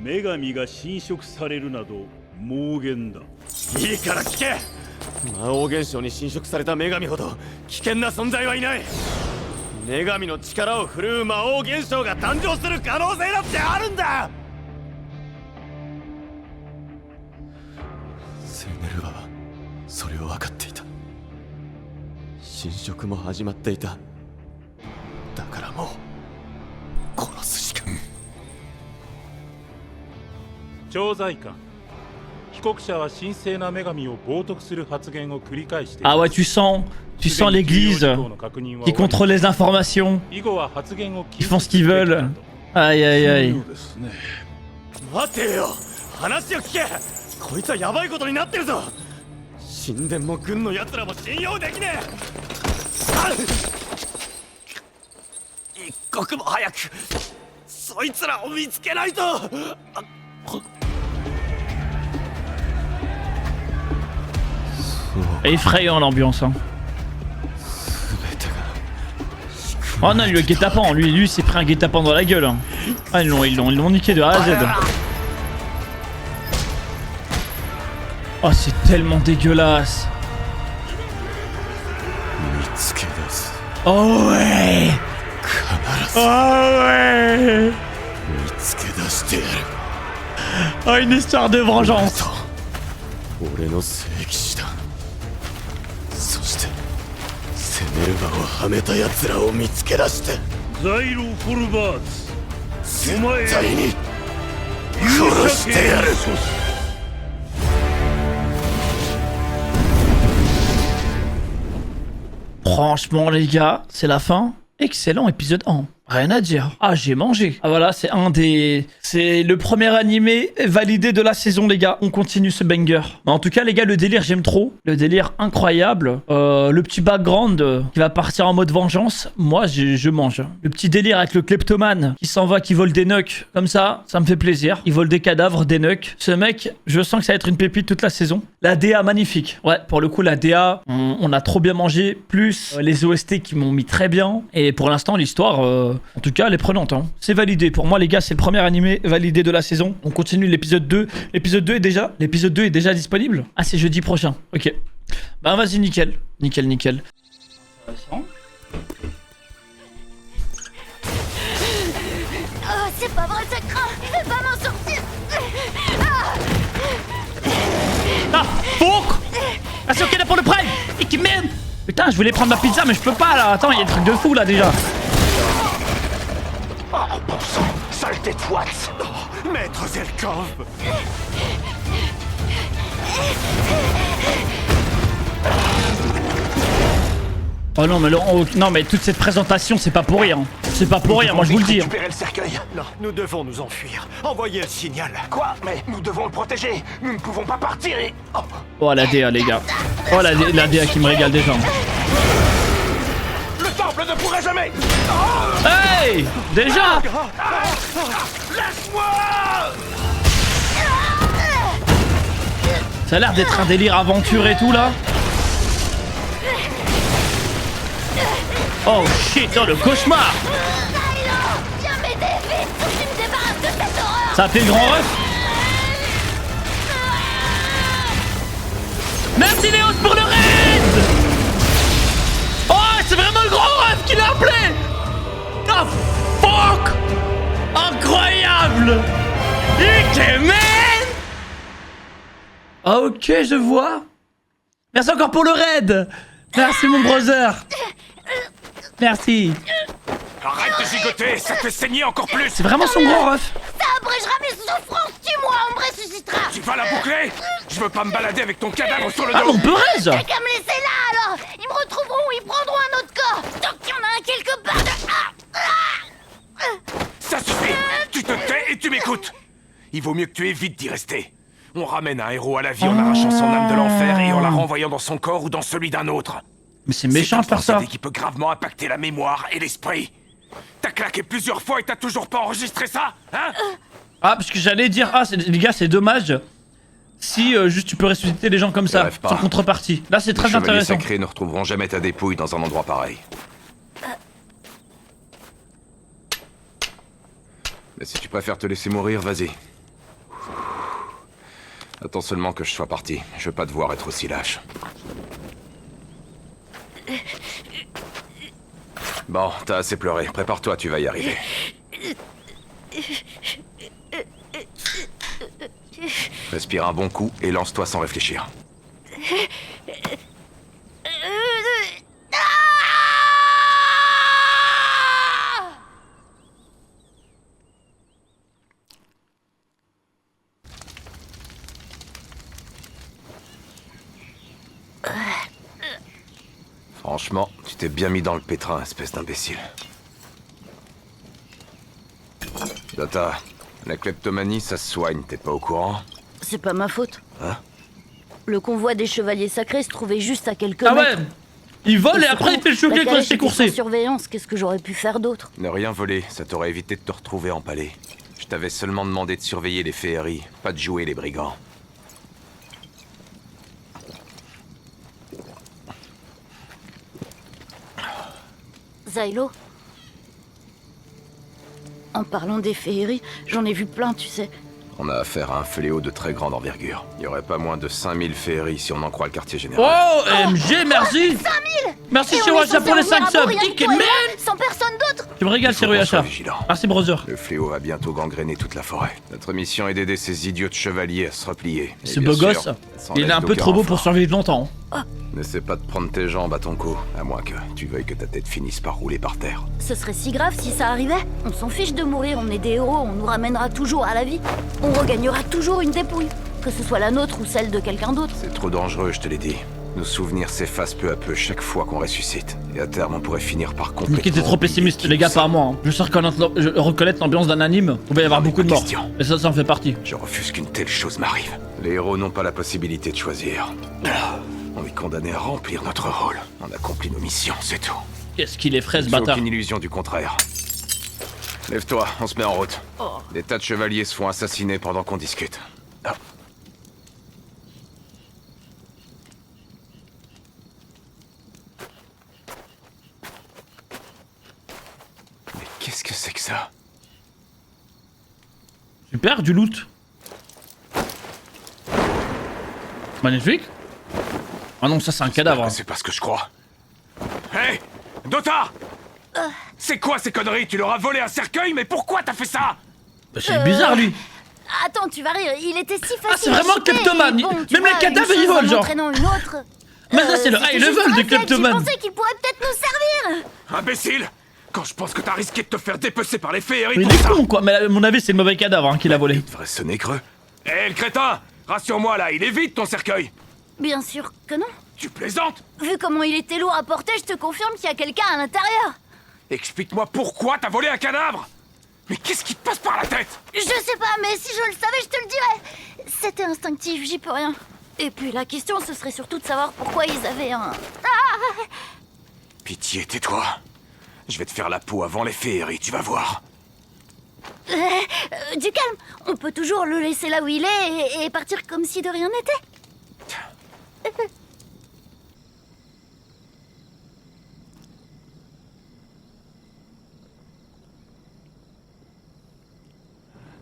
女神が侵食されるなど妄言だ。いいから聞け。魔王現象に侵食された女神ほど危険な存在はいない。女神の力を振るう魔王現象が誕生する可能性だってあるんだ。セネルバはそれを分かっていた。侵食も始まっていた。だからもう殺すしか。調剤官、被告者は神聖な女神を冒涜する発言を繰り返してい Ah ま ouais, す。 tu sens l'église qui contrôle les informations, 以後は発言を qui font ce qu'ils veulent. Aïe aïe aïe. 待てよ、話を聞け。こいつはヤバいことになってるぞ。神殿も軍の奴らも信用できねえ。一刻も早くそいつらを見つけないと。Effrayant l'ambiance. Hein. Oh non, le guet-apens, lui s'est pris un guet-apens dans la gueule. Hein. Ah, ils l'ont niqué de A à Z. Oh, c'est tellement dégueulasse. Oh ouais. Oh ouais. Oh, une histoire de vengeance. 俺の聖騎士団、そしてセネルバをはめた奴らを見つけ出して、ザイロ・フォルバーツ、お前絶対に殺してやる。 Franchement les gars, c'est la fin. Excellent épisode 1. Rien à dire. Ah, j'ai mangé. Ah voilà, c'est un des... C'est le premier animé validé de la saison, les gars. On continue ce banger. Mais en tout cas, les gars, le délire, j'aime trop. Le délire incroyable. Le petit background qui va partir en mode vengeance. Moi, je mange. Le petit délire avec le kleptomane qui s'en va, qui vole des nucs. Comme ça me fait plaisir. Il vole des cadavres, des nucs. Ce mec, je sens que ça va être une pépite toute la saison. La DA, magnifique. Ouais, pour le coup, la DA, on a trop bien mangé. Plus les OST qui m'ont mis très bien. Et pour l'instant, l'histoire... en tout cas, elle est prenante. Hein. C'est validé. Pour moi, les gars, c'est le premier animé validé de la saison. On continue l'épisode 2. L'épisode 2 est déjà disponible. Ah, c'est jeudi prochain. Ok. Bah, vas-y, nickel. Nickel. Ah, c'est pas vrai, ça craint. Je vais pas m'en sortir. Ah, fuck. Ah, c'est ok là pour le prime. Et qui merde. Putain, je voulais prendre ma pizza, mais je peux pas là. Attends, il y a des trucs de fou là déjà. Oh, bon sang, saleté de Watts. Oh, Maître Zelkov. Oh non mais non mais toute cette présentation c'est pas pour rien. C'est pas pour rien, moi je vous le dis. Récupérer le cercueil. Non, nous devons nous enfuir. Envoyez le signal. Quoi? Mais nous devons le protéger. Nous ne pouvons pas partir et... Oh la DA les gars. Oh la DA qui me régale déjà. Le temple ne pourrait jamais... Hey! Déjà! Laisse-moi! Ça a l'air d'être un délire aventure et tout là. Oh shit, oh le cauchemar! Ça a fait le grand ref? Merci Léos pour le raid! Oh, c'est vraiment le grand ref qui l'a appelé! Oh fuck! Incroyable! Ikemen! Ok, je vois. Merci encore pour le raid! Merci mon brother! Merci! Arrête de gigoter, ça te saignait encore plus! C'est vraiment son grand ref! Ça abrégera mes souffrances, tue-moi, on me ressuscitera! Tu vas la boucler? Je veux pas me balader avec ton cadavre sur le dos! Ah mon Perez! T'as qu'à me laisser là alors! Ils me retrouveront, ils prendront un autre corps! Tant qu'il y en a un quelque part de... Ça suffit! Tu te tais et tu m'écoutes! Il vaut mieux que tu évites d'y rester. On ramène un héros à la vie en arrachant son âme de l'enfer et en la renvoyant dans son corps ou dans celui d'un autre. Mais c'est méchant de faire ça! C'est qui peut gravement impacter la mémoire et l'esprit. T'as claqué plusieurs fois et t'as toujours pas enregistré ça, hein? Ah, parce que j'allais dire, ah, les gars, c'est dommage si juste tu peux ressusciter les gens comme ça, sans contrepartie. Là, c'est très intéressant. Les sacrés ne retrouveront jamais ta dépouille dans un endroit pareil. Mais si tu préfères te laisser mourir, vas-y. Attends seulement que je sois parti. Je veux pas te voir être aussi lâche. Bon, t'as assez pleuré. Prépare-toi, tu vas y arriver. Respire un bon coup et lance-toi sans réfléchir. Franchement, tu t'es bien mis dans le pétrin, espèce d'imbécile. Data, la kleptomanie, ça se soigne, t'es pas au courant? C'est pas ma faute. Hein? Le convoi des chevaliers sacrés se trouvait juste à quelques Ah mètres. ouais! Il vole et après il fait le choquer quand il s'est coursé. Surveillance, qu'est-ce que j'aurais pu faire d'autre? Ne rien voler, ça t'aurait évité de te retrouver empalé. Je t'avais seulement demandé de surveiller les féeries, pas de jouer les brigands. Zylo? En parlant des féeries, j'en ai vu plein, tu sais. On a affaire à un fléau de très grande envergure. Il y aurait pas moins de 5000 féeries si on en croit le quartier général. Oh, MG, merci! 5000! Merci Chihuahua pour les 5 subs! Ikemen! Sans personne d'autre! Tu me régales, Chihuahua. Merci, brother. Le fléau va bientôt gangréner toute la forêt. Notre mission est d'aider ces idiots de chevaliers à se replier. Ce beau gosse, il est un peu trop beau pour survivre longtemps. N'essaie pas de prendre tes jambes à ton cou, à moins que tu veuilles que ta tête finisse par rouler par terre. Ce serait si grave si ça arrivait. On s'en fiche de mourir, on est des héros, on nous ramènera toujours à la vie. On regagnera toujours une dépouille, que ce soit la nôtre ou celle de quelqu'un d'autre. C'est trop dangereux, je te l'ai dit. Nos souvenirs s'effacent peu à peu chaque fois qu'on ressuscite. Et à terme, on pourrait finir par complètement... Qui était trop pessimiste, les gars, pas à moi. Hein. Je sais reconnaître l'ambiance d'un anime. Il va y avoir beaucoup de morts. Et ça en fait partie. Je refuse qu'une telle chose m'arrive. Les héros n'ont pas la possibilité de choisir. On est condamné à remplir notre rôle. On accomplit nos missions, c'est tout. Qu'est-ce qu'il est frais, ce J'ai bâtard. aucune illusion du contraire. Lève-toi, on se met en route. Des tas de chevaliers se font assassiner pendant qu'on discute. Ah. Mais qu'est-ce que c'est que ça? Super, du loot. Magnifique. Ah non, ça c'est un cadavre. C'est pas ce que je crois. Hé, Dota! C'est quoi ces conneries? Tu leur as volé un cercueil, mais pourquoi t'as fait ça? Bah, c'est bizarre, lui. Attends, tu vas rire, il était si facile. Ah, c'est vraiment kleptomane. Même les cadavres, ils volent, genre. Une autre. Mais ça, c'est le high level de kleptomane. Je pensais qu'il pourrait peut-être nous servir! Imbécile! Quand je pense que t'as risqué de te faire dépecer par les féeries Mais il est con, quoi. Mais à mon avis, c'est le mauvais cadavre hein, qui l'a volé. Il devrait sonner creux. Hé, le crétin! Rassure-moi là, il est vide ton cercueil! Bien sûr que non. Tu plaisantes? Vu comment il était lourd à porter, je te confirme qu'il y a quelqu'un à l'intérieur. Explique-moi pourquoi t'as volé un cadavre? Mais qu'est-ce qui te passe par la tête? Je sais pas, mais si je le savais, je te le dirais. C'était instinctif, j'y peux rien. Et puis la question, ce serait surtout de savoir pourquoi ils avaient un... Pitié, tais-toi. Je vais te faire la peau avant les féeries, tu vas voir. Du calme, on peut toujours le laisser là où il est et partir comme si de rien n'était.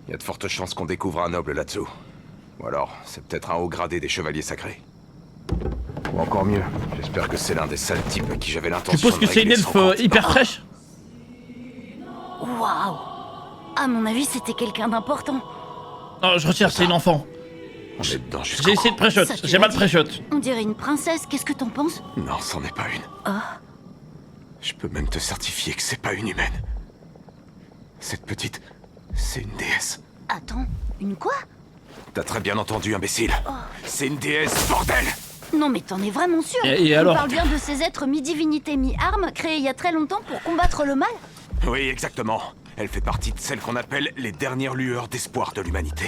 Il y a de fortes chances qu'on découvre un noble là-dessous. Ou alors, c'est peut-être un haut gradé des chevaliers sacrés. Ou encore mieux, j'espère que c'est l'un des sales types à qui j'avais Tu l'intention penses de que c'est une régler son elfe compte. hyper fraîche? Waouh. À mon avis, c'était quelqu'un d'important. Non, je retire, c'est une enfant. On est dedans jusqu'au J'ai essayé de pré-shot, Ça, tu j'ai l'as mal dit. pré-shot. On dirait une princesse, qu'est-ce que t'en penses? Non, c'en est pas une. Ah. Je peux même te certifier que c'est pas une humaine. Cette petite, c'est une déesse. Attends, une quoi? T'as très bien entendu, imbécile. C'est une déesse, bordel! Non mais t'en es vraiment sûr? Et On alors? parle bien de ces êtres mi-divinités, mi-armes, créés il y a très longtemps pour combattre le mal? Oui, exactement. Elle fait partie de celles qu'on appelle les dernières lueurs d'espoir de l'humanité.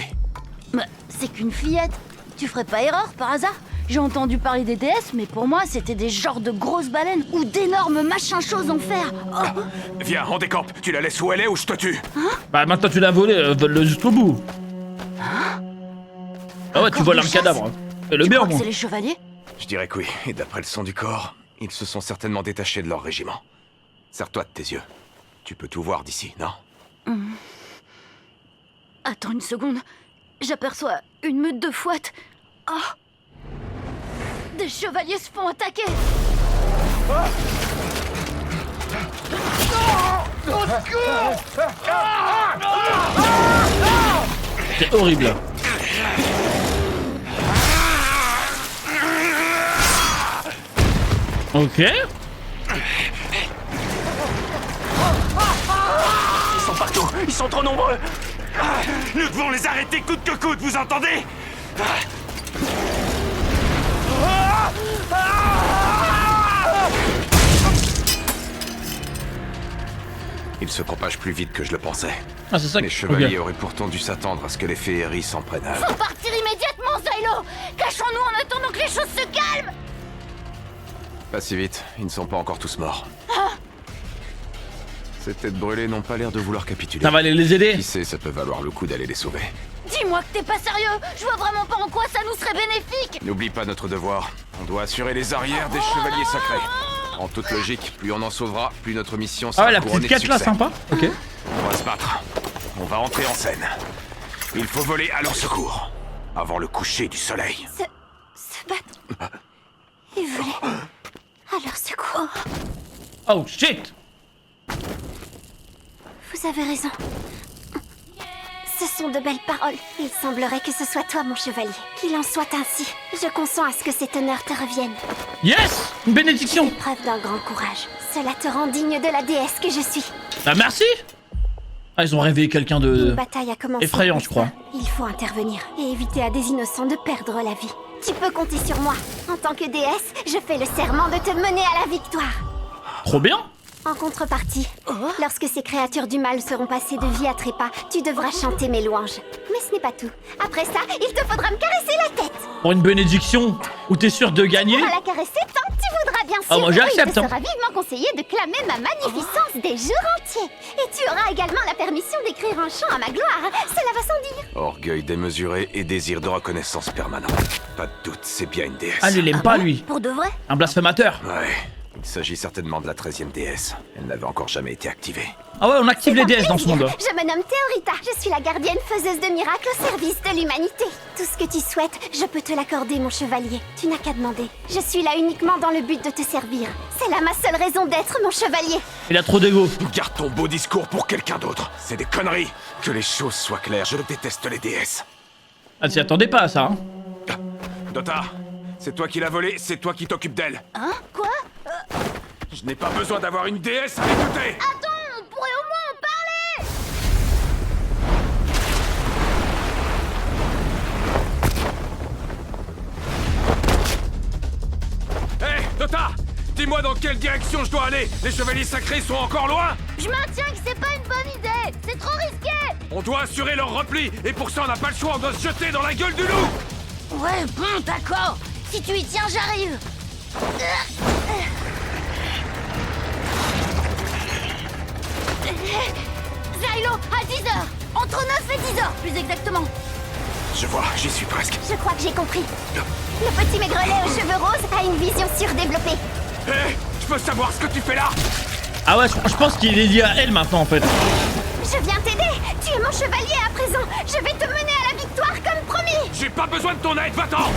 Mais c'est qu'une fillette. Tu ferais pas erreur par hasard? J'ai entendu parler des déesses, mais pour moi c'était des genres de grosses baleines ou d'énormes machins choses en fer. Oh. Viens, on décampe. Tu la laisses où elle est ou je te tue. Bah maintenant tu l'as volé, vole-le jusqu'au bout. Ah ouais, tu voles un chasse. cadavre. Fais le Tu bien, crois que moi. c'est les chevaliers? Je dirais que oui, et d'après le son du corps, ils se sont certainement détachés de leur régiment. Serre-toi de tes yeux. Tu peux tout voir d'ici, non? Attends une seconde. J'aperçois une meute de fouettes. Oh. Des chevaliers se font attaquer. C'est horrible. Ok. Ils sont partout, ils sont trop nombreux. Nous devons les arrêter coûte que coûte, vous entendez? Ils se propagent plus vite que je le pensais. Ah, c'est ça Les que... chevaliers ok. auraient pourtant dû s'attendre à ce que les féeries s'en prennent à eux. Faut partir immédiatement, Zylo. Cachons-nous en attendant que les choses se calment. Pas si vite, ils ne sont pas encore tous morts. Ces têtes brûlées n'ont pas l'air de vouloir capituler. Ça va aller les aider. Qui sait, ça peut valoir le coup d'aller les sauver. Dis-moi que t'es pas sérieux. Je vois vraiment pas en quoi ça nous serait bénéfique. N'oublie pas notre devoir. On doit assurer les arrières des chevaliers sacrés. En toute logique, plus on en sauvera, plus notre mission Ah sera ouais, la couronnée petite de quête là, succès. sympa. Ok. On va se battre. On va entrer en scène. Il faut voler à leur secours. Avant le coucher du soleil. Se battre. Et voler. À leur secours. Oh shit. Vous avez raison. Ce sont de belles paroles. Il semblerait que ce soit toi, mon chevalier. Qu'il en soit ainsi. Je consens à ce que cet honneur te revienne. Yes. Une bénédiction. Preuve d'un grand courage. Cela te rend digne de la déesse que je suis. Bah merci. Ah, ils ont réveillé quelqu'un Une de... bataille a commencé. effrayant, je crois. Il faut intervenir et éviter à des innocents de perdre la vie. Tu peux compter sur moi. En tant que déesse, je fais le serment de te mener à la victoire. Trop bien. En contrepartie, lorsque ces créatures du mal seront passées de vie à trépas, tu devras chanter mes louanges. Mais ce n'est pas tout. Après ça, il te faudra me caresser la tête. Pour une bénédiction où t'es sûr de gagner. Pour la caresser tant que tu voudras, bien sûr. Ah, moi, j'accepte, Il te hein. sera vivement conseillé de clamer ma magnificence des jours entiers. Et tu auras également la permission d'écrire un chant à ma gloire. Cela va sans dire. Orgueil démesuré et désir de reconnaissance permanent. Pas de doute, c'est bien une déesse. Ah, il l'aime pas lui. Pour de vrai? Un blasphémateur. Ouais. Il s'agit certainement de la 13e déesse. Elle n'avait encore jamais été activée. Ah ouais, on active les déesses dans ce monde. Je me nomme Théorita. Je suis la gardienne faiseuse de miracles au service de l'humanité. Tout ce que tu souhaites, je peux te l'accorder, mon chevalier. Tu n'as qu'à demander. Je suis là uniquement dans le but de te servir. C'est là ma seule raison d'être, mon chevalier. Il a trop d'ego. Garde ton beau discours pour quelqu'un d'autre. C'est des conneries. Que les choses soient claires, je déteste les déesses. Ah, t'y attendais pas à ça, hein. Dota, c'est toi qui l'as volée, c'est toi qui t'occupes d'elle. Hein? Quoi? Je n'ai pas besoin d'avoir une déesse à m'écouter. Attends, on pourrait au moins en parler. dans quelle direction je dois aller. Les chevaliers sacrés sont encore loin. Je maintiens que c'est pas une bonne idée. C'est trop risqué. On doit assurer leur repli, et pour ça on n'a pas le choix, on doit se jeter dans la gueule du loup. Ouais, bon, d'accord. Si tu y tiens, j'arrive. Zylo, à 10h. Entre 9 et 10h, plus exactement. Je vois, j'y suis presque. Je crois que j'ai compris. Le petit maigrelet aux cheveux roses a une vision surdéveloppée. Hé, je peux savoir ce que tu fais là? Ah ouais, je pense qu'il est lié à elle maintenant en fait. Je viens t'aider. Tu es mon chevalier à présent. Je vais te mener à la victoire comme promis. J'ai pas besoin de ton aide, va-t'en.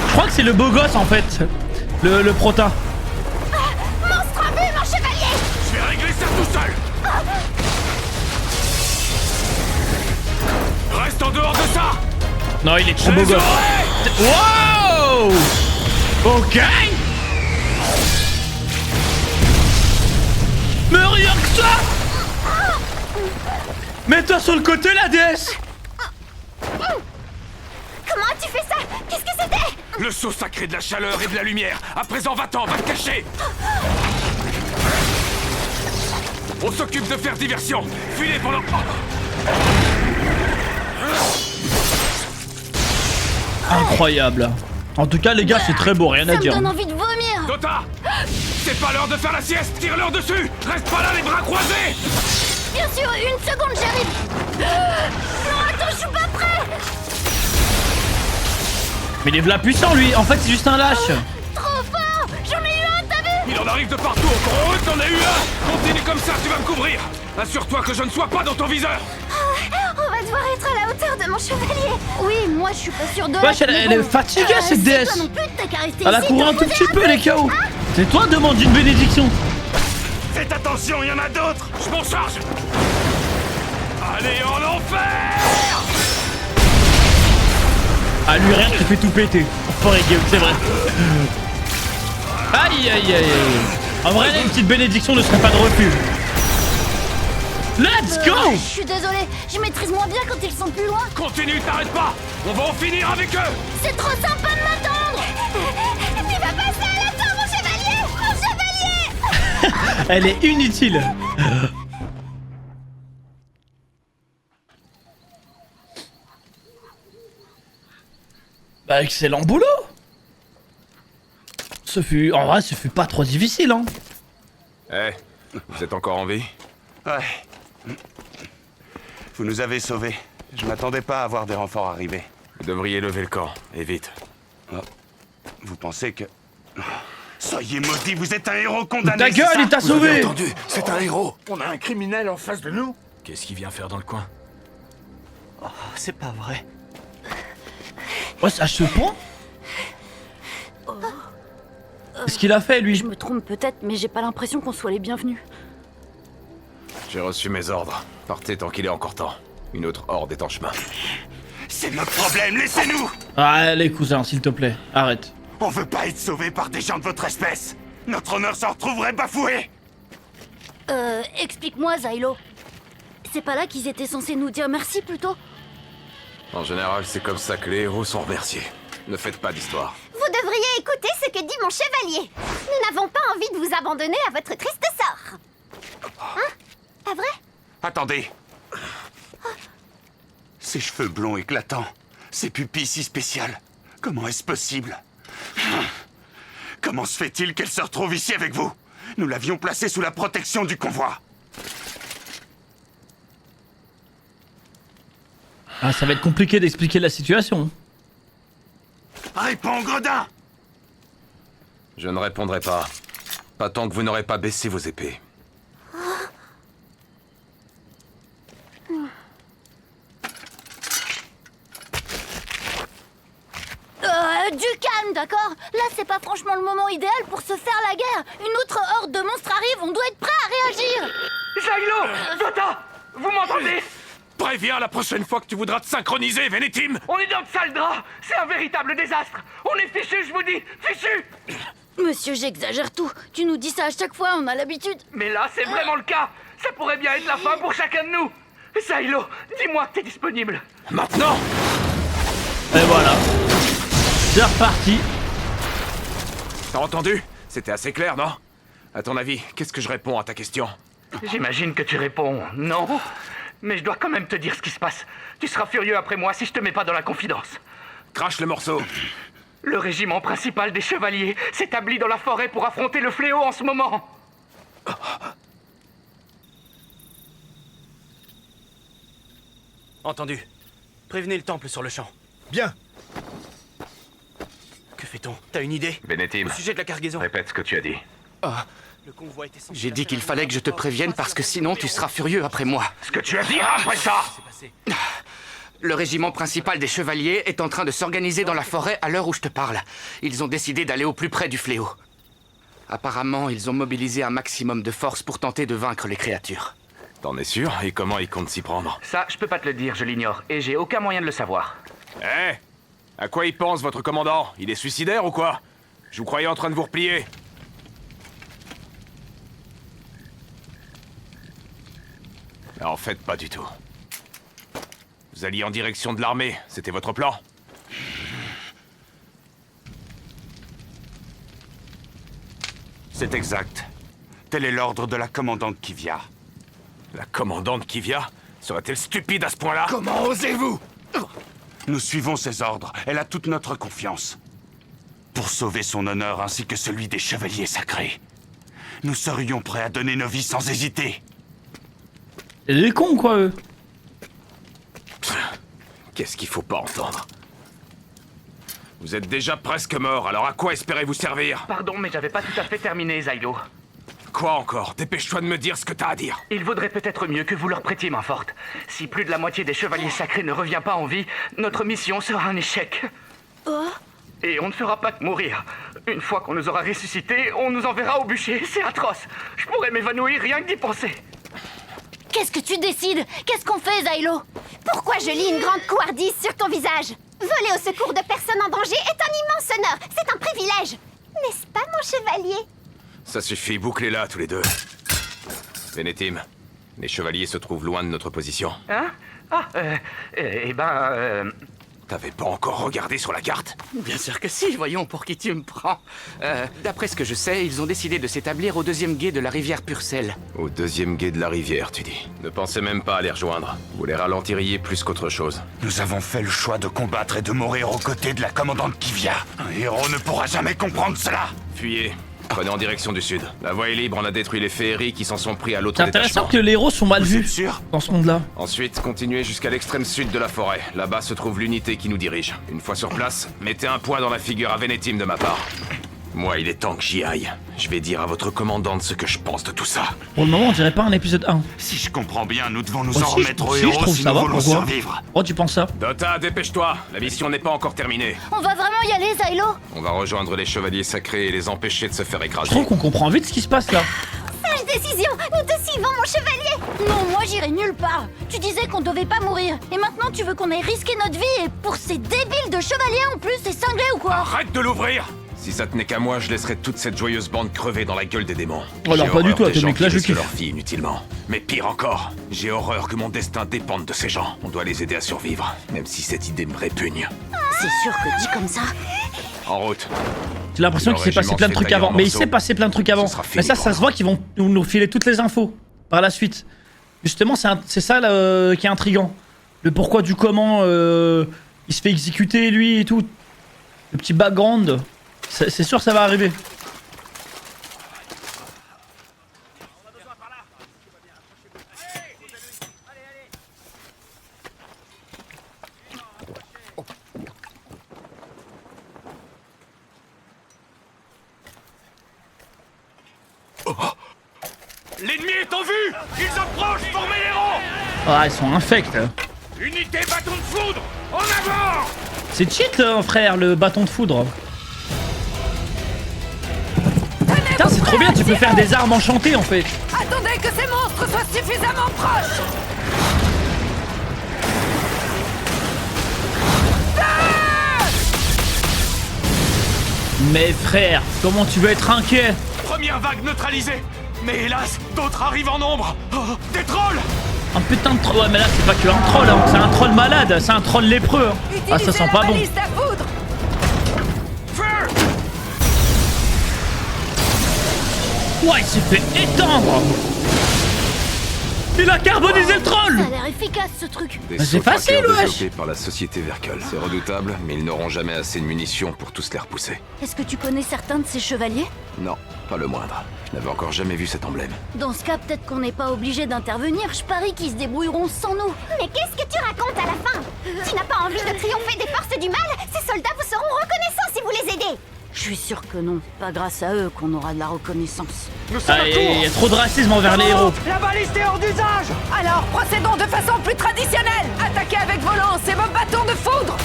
Je crois que c'est le beau gosse en fait. Le prota. Monstre en vue, mon chevalier. Je vais régler ça tout seul. Reste en dehors de ça. Non, il est trop beau gosse. Wow. Ok. Mais rien que ça. Mets-toi sur le côté, la déesse. Comment as-tu fait ça? Qu'est-ce que c'était? Le sceau sacré de la chaleur et de la lumière. À présent, va-t'en, va te cacher. On s'occupe de faire diversion. Filez pendant... Incroyable. En tout cas, les gars, c'est très beau, rien à dire. Ça me donne envie de vomir. Dota, c'est pas l'heure de faire la sieste. Tire-leur dessus. Reste pas là, les bras croisés. Bien sûr, une seconde, j'arrive. Non, attends, je suis pas prêt. Mais il est v'là puissant, lui. En fait, c'est juste un lâche. Trop fort. J'en ai eu un, t'as vu? Il en arrive de partout. Encore heureux que t'en aies eu un. Continue comme ça, tu vas me couvrir. Assure-toi que je ne sois pas dans ton viseur. On va devoir être à la hauteur de mon chevalier. Oui, moi je suis pas sûre de. Wesh, elle est fatiguée cette déesse. Toi non plus, t'as qu'à rester Elle a ici, couru te un tout reposer petit peu, peu. les KO. C'est toi, demande une bénédiction. Faites attention, il y en a d'autres. Je m'en charge. Allez en enfer. Ah, lui, rien qui fait tout péter. Forêt game, c'est vrai. Aïe, aïe, aïe, aïe. En vrai, là, une petite bénédiction ne serait pas de refus. Let's go. Je suis désolée, je maîtrise moins bien quand ils sont plus loin. Continue, t'arrêtes pas. On va en finir avec eux. C'est trop sympa de m'attendre. Tu vas passer à la fin, mon chevalier. Mon chevalier. Elle est inutile. Bah, excellent boulot. En vrai, ce fut pas trop difficile, hein. Eh, vous êtes encore en vie? Ouais. Vous nous avez sauvés. Je m'attendais pas à voir des renforts arriver. Vous devriez lever le camp, et vite. Oh. Vous pensez que... Soyez maudits, vous êtes un héros condamné. Ta gueule, il t'a sauvé. Entendu, c'est un héros. On a un criminel en face de nous. Qu'est-ce qu'il vient faire dans le coin? Oh, c'est pas vrai. Ouais, c'est à ce point. Qu'est-ce qu'il a fait, lui? Je me trompe peut-être, mais j'ai pas l'impression qu'on soit les bienvenus. J'ai reçu mes ordres. Partez tant qu'il est encore temps. Une autre horde est en chemin. C'est notre problème, laissez-nous. Ah, allez, cousin, s'il te plaît, arrête. On veut pas être sauvés par des gens de votre espèce. Notre honneur s'en retrouverait bafoué. Explique-moi, Zylo. C'est pas là qu'ils étaient censés nous dire merci plutôt? En général, c'est comme ça que les héros sont remerciés. Ne faites pas d'histoire. Vous devriez écouter ce que dit mon chevalier. Nous n'avons pas envie de vous abandonner à votre triste sort. Hein? Pas vrai? Attendez. Ses cheveux blonds éclatants, ses pupilles si spéciales. Comment est-ce possible? Comment se fait-il qu'elle se retrouve ici avec vous? Nous l'avions placée sous la protection du convoi. Ah, ça va être compliqué d'expliquer la situation. Réponds, gredin! Je ne répondrai pas. Pas tant que vous n'aurez pas baissé vos épées. Du calme, d'accord? Là, c'est pas franchement le moment idéal pour se faire la guerre. Une autre horde de monstres arrive, on doit être prêt à réagir. Zylo! Dota! Vous m'entendez? Préviens la prochaine fois que tu voudras te synchroniser, Vénétime. On est dans le sale drap. C'est un véritable désastre. On est fichus, je vous dis. Fichus. Monsieur, j'exagère tout. Tu nous dis ça à chaque fois, on a l'habitude. Mais là, c'est vraiment le cas. Ça pourrait bien être la fin pour chacun de nous. Zylo, dis-moi que t'es disponible. Maintenant! Et voilà. C'est reparti. T'as entendu? C'était assez clair, non? À ton avis, qu'est-ce que je réponds à ta question? J'imagine que tu réponds non. Mais je dois quand même te dire ce qui se passe. Tu seras furieux après moi si je te mets pas dans la confidence. Crache le morceau. Le régiment principal des chevaliers s'établit dans la forêt pour affronter le fléau en ce moment. Entendu. Prévenez le temple sur le champ. Bien. Que fait-on? T'as une idée? Vénétime. Au sujet de la cargaison. Répète ce que tu as dit. Ah. J'ai dit qu'il fallait que je te prévienne parce que sinon tu seras furieux après moi. Ce que tu as dit après ça! Le régiment principal des chevaliers est en train de s'organiser dans la forêt à l'heure où je te parle. Ils ont décidé d'aller au plus près du fléau. Apparemment, ils ont mobilisé un maximum de force pour tenter de vaincre les créatures. T'en es sûr? Et comment ils comptent s'y prendre? Ça, je peux pas te le dire, je l'ignore. Et j'ai aucun moyen de le savoir. Eh! À quoi il pense, votre commandant? Il est suicidaire ou quoi? Je vous croyais en train de vous replier. Mais en fait, pas du tout. Vous alliez en direction de l'armée, c'était votre plan? C'est exact. Tel est l'ordre de la commandante Kivia. La commandante Kivia? Serait-elle stupide à ce point-là? Comment osez-vous? Nous suivons ses ordres. Elle a toute notre confiance. Pour sauver son honneur ainsi que celui des chevaliers sacrés. Nous serions prêts à donner nos vies sans hésiter. Les cons, quoi, eux. Qu'est-ce qu'il faut pas entendre? Vous êtes déjà presque mort, alors à quoi espérez-vous servir? Pardon, mais j'avais pas tout à fait terminé, Zylo. Quoi encore? Dépêche-toi de me dire ce que t'as à dire. Il vaudrait peut-être mieux que vous leur prêtiez main forte. Si plus de la moitié des chevaliers sacrés ne revient pas en vie, notre mission sera un échec. Et on ne fera pas que mourir. Une fois qu'on nous aura ressuscités, on nous enverra au bûcher. C'est atroce. Je pourrais m'évanouir rien que d'y penser. Qu'est-ce que tu décides? Qu'est-ce qu'on fait, Zylo? Pourquoi je lis une grande couardise sur ton visage? Voler au secours de personnes en danger est un immense honneur. C'est un privilège. N'est-ce pas, mon chevalier? Ça suffit, bouclez-la tous les deux. Vénétime, les chevaliers se trouvent loin de notre position. Hein? T'avais pas encore regardé sur la carte? Bien sûr que si, voyons pour qui tu me prends. D'après ce que je sais, ils ont décidé de s'établir au deuxième gué de la rivière Purcell. Au deuxième gué de la rivière, tu dis. Ne pensez même pas à les rejoindre. Vous les ralentiriez plus qu'autre chose. Nous avons fait le choix de combattre et de mourir aux côtés de la commandante Kivia. Un héros ne pourra jamais comprendre cela. Fuyez. Prenez en direction du sud. La voie est libre, on a détruit les féeries qui s'en sont pris à l'autre C'est intéressant que les héros sont mal vus dans ce monde-là. Ensuite, continuez jusqu'à l'extrême sud de la forêt. Là-bas se trouve l'unité qui nous dirige. Une fois sur place, mettez un point dans la figure à Vénétime de ma part. Moi, il est temps que j'y aille. Je vais dire à votre commandante ce que je pense de tout ça. Pour le moment, on dirait pas un épisode 1. Si je comprends bien, nous devons nous en Aussi, remettre aux je héros trouve si ça nous va, voulons pourquoi survivre. Oh, tu penses ça? Dota, dépêche-toi. La mission n'est pas encore terminée. On va vraiment y aller, Zylo? On va rejoindre les chevaliers sacrés et les empêcher de se faire Je écraser. trouve qu'on comprend vite ce qui se passe là. Sage décision! Nous te suivons, mon chevalier! Non, moi j'irai nulle part! Tu disais qu'on devait pas mourir, et maintenant tu veux qu'on ait risqué notre vie, et pour ces débiles de chevaliers en plus, c'est cinglé ou quoi? Arrête de l'ouvrir! Si ça tenait qu'à moi, je laisserais toute cette joyeuse bande crever dans la gueule des démons. Oh non, J'ai pas du horreur tout, des tes gens mecs là, qui je risquent kiffe. leur vie inutilement. Mais pire encore, j'ai horreur que mon destin dépende de ces gens. On doit les aider à survivre, même si cette idée me répugne. C'est sûr que dit comme ça. En route. J'ai l'impression qu'il s'est passé plein de trucs avant. Mais il s'est passé plein de trucs avant. Mais ça se voit qu'ils vont nous filer toutes les infos par la suite. Justement, c'est ça là, qui est intriguant. Le pourquoi du comment il se fait exécuter lui et tout. Le petit background. C'est sûr que ça va arriver. L'ennemi est en vue! Ils approchent! Formez les rangs! Ah, ils sont infects. Unité bâton de foudre! En avant! C'est cheat, frère, le bâton de foudre. Putain, c'est trop bien, tu peux faire des armes enchantées en fait. Attendez que ces monstres soient suffisamment proches. Mais frère, comment tu veux être inquiet? Première vague neutralisée! Mais hélas, d'autres arrivent en nombre! Oh, des trolls! Un putain de troll. Ouais, mais là, c'est pas que un troll, hein. C'est un troll malade, c'est un troll lépreux. Hein. Ah, ça sent pas bon. Ouah, il s'est fait étendre. Il a carbonisé le troll. Ça a l'air efficace ce truc. Des c'est sauts facile, trackers wesh. développés par la société Verkel. C'est redoutable, mais ils n'auront jamais assez de munitions pour tous les repousser. Est-ce que tu connais certains de ces chevaliers? Non, pas le moindre. Je n'avais encore jamais vu cet emblème. Dans ce cas, peut-être qu'on n'est pas obligé d'intervenir. Je parie qu'ils se débrouilleront sans nous. Mais qu'est-ce que tu racontes à la fin? Tu n'as pas envie de triompher des forces du mal? Ces soldats vous seront reconnaissants si vous les aidez. Je suis sûre que non. Pas grâce à eux qu'on aura de la reconnaissance. Il y a trop de racisme envers les héros. La baliste est hors d'usage. Alors, procédons de façon plus traditionnelle. Attaquez avec vos lances et vos bâtons de foudre.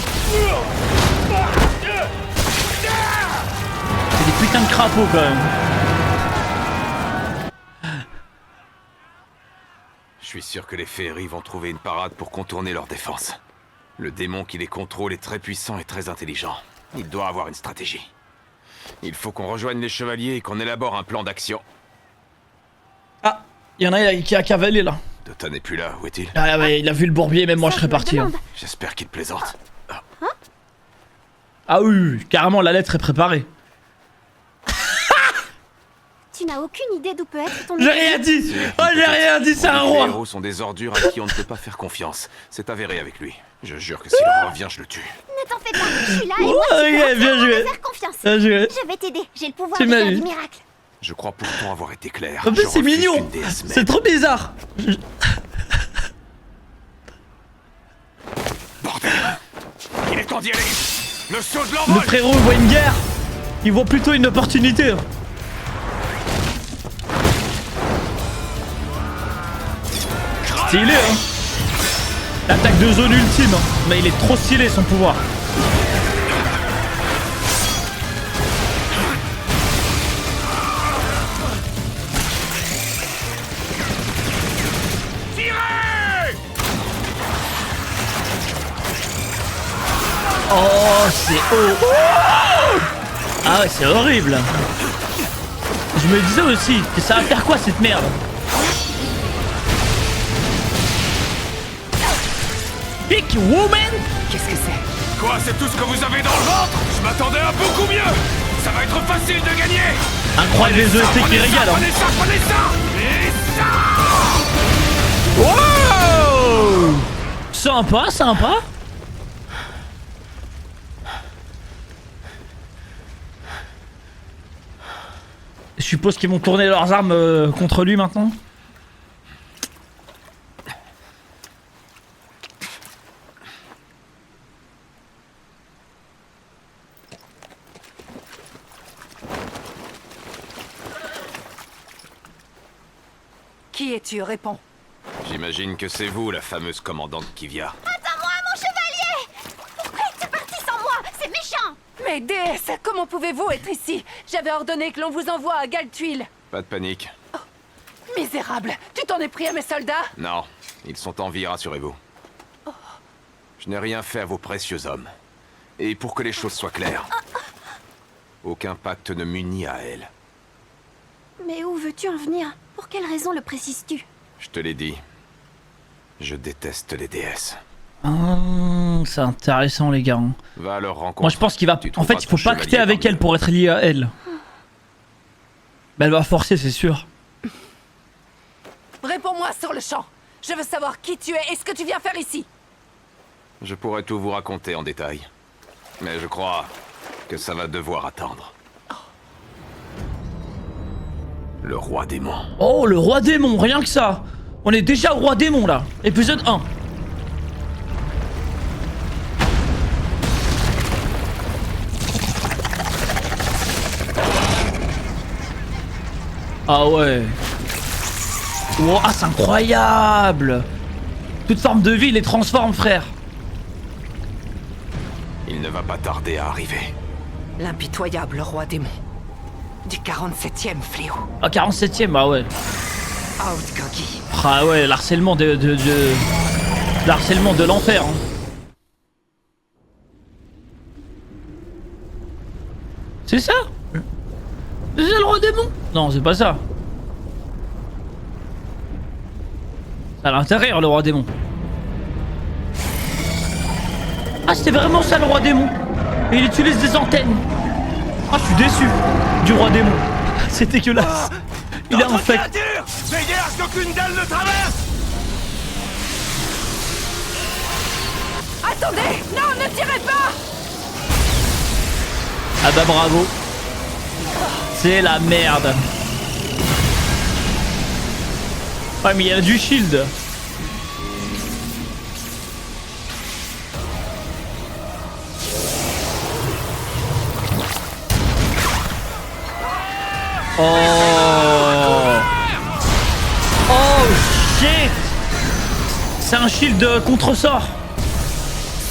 C'est des putains de crapauds quand même. Je suis sûr que les féeries vont trouver une parade pour contourner leur défense. Le démon qui les contrôle est très puissant et très intelligent. Il doit avoir une stratégie. Il faut qu'on rejoigne les chevaliers et qu'on élabore un plan d'action. Ah, il y en a qui a cavalé là. Dota n'est plus là, où est-il? Ah ouais, il a vu le bourbier, même moi je serais parti. Hein. J'espère qu'il plaisante. Ah oui, carrément la lettre est préparée. Tu n'as aucune idée d'où peut être ton... J'ai rien dit. Oh, j'ai rien dit, c'est un Les roi. héros sont des ordures à qui on ne peut pas faire confiance. C'est avéré avec lui. Je jure que s'il revient, je le tue. Ne t'en fais pas, je suis là et moi tu Ok, peux bien entièrement joué. me faire confiance. Bien joué. Je vais t'aider, j'ai le pouvoir Tu de m'as faire eu. du miracle. Je crois pourtant avoir été clair. En plus Je c'est refuse mignon. qu'une déesse m'aide. C'est trop bizarre. Il est temps d'y aller. Le saut de Le l'envol. frérot voit une guerre. Il voit plutôt une opportunité. Stylé hein. L'attaque de zone ultime. Mais il est trop stylé son pouvoir. Oh, c'est ah ouais, c'est horrible. Je me disais aussi que ça va faire quoi cette merde. Big Woman. Qu'est-ce que c'est? Quoi, c'est tout ce que vous avez dans le ventre? Je m'attendais à beaucoup mieux. Ça va être facile de gagner. Incroyable les EST qui régalent. Hein. Prenez ça, prenez ça. Et ça. Wow. Sympa, sympa. Je suppose qu'ils vont tourner leurs armes contre lui maintenant. Qui es-tu? Réponds. J'imagine que c'est vous, la fameuse commandante Kivia. Attends-moi, mon chevalier! Pourquoi es-tu parti sans moi? C'est méchant! Mais déesse, comment pouvez-vous être ici? J'avais ordonné que l'on vous envoie à Galtuil. Pas de panique. Misérable, tu t'en es pris à mes soldats? Non, ils sont en vie, rassurez-vous. Je n'ai rien fait à vos précieux hommes. Et pour que les choses soient claires, aucun pacte ne m'unit à elle. Mais où veux-tu en venir? Pour quelle raison le précises-tu? Je te l'ai dit. Je déteste les déesses. Oh, c'est intéressant les gars. Va à leur rencontre. Moi je pense qu'il va... En fait il faut pacter avec elle pour être lié à elle. Mais elle va forcer c'est sûr. Réponds-moi sur le champ. Je veux savoir qui tu es et ce que tu viens faire ici. Je pourrais tout vous raconter en détail. Mais je crois que ça va devoir attendre. Le roi démon. Oh le roi démon, rien que ça. On est déjà au roi démon là. Épisode 1. Ah ouais. Wow, ah c'est incroyable. Toute forme de vie il les transforme frère. Il ne va pas tarder à arriver. L'impitoyable roi démon. Du 47e fléau. Ah 47ème, ah ouais. Outgogi. Ah ouais, l'harcèlement l'harcèlement de l'enfer. Hein. C'est ça? C'est le roi démon? Non, c'est pas ça. C'est à l'intérieur le roi démon. Ah c'était vraiment ça le roi démon. Et il utilise des antennes. Ah je suis déçu du roi démon. C'est dégueulasse. Il est infect. Veillez à ce qu'aucune d'elles ne traverse. Attendez! Non, ne tirez pas! Ah bah bravo. C'est la merde. Ouais mais il y a du shield. Oh. Oh shit. C'est un shield contre-sort.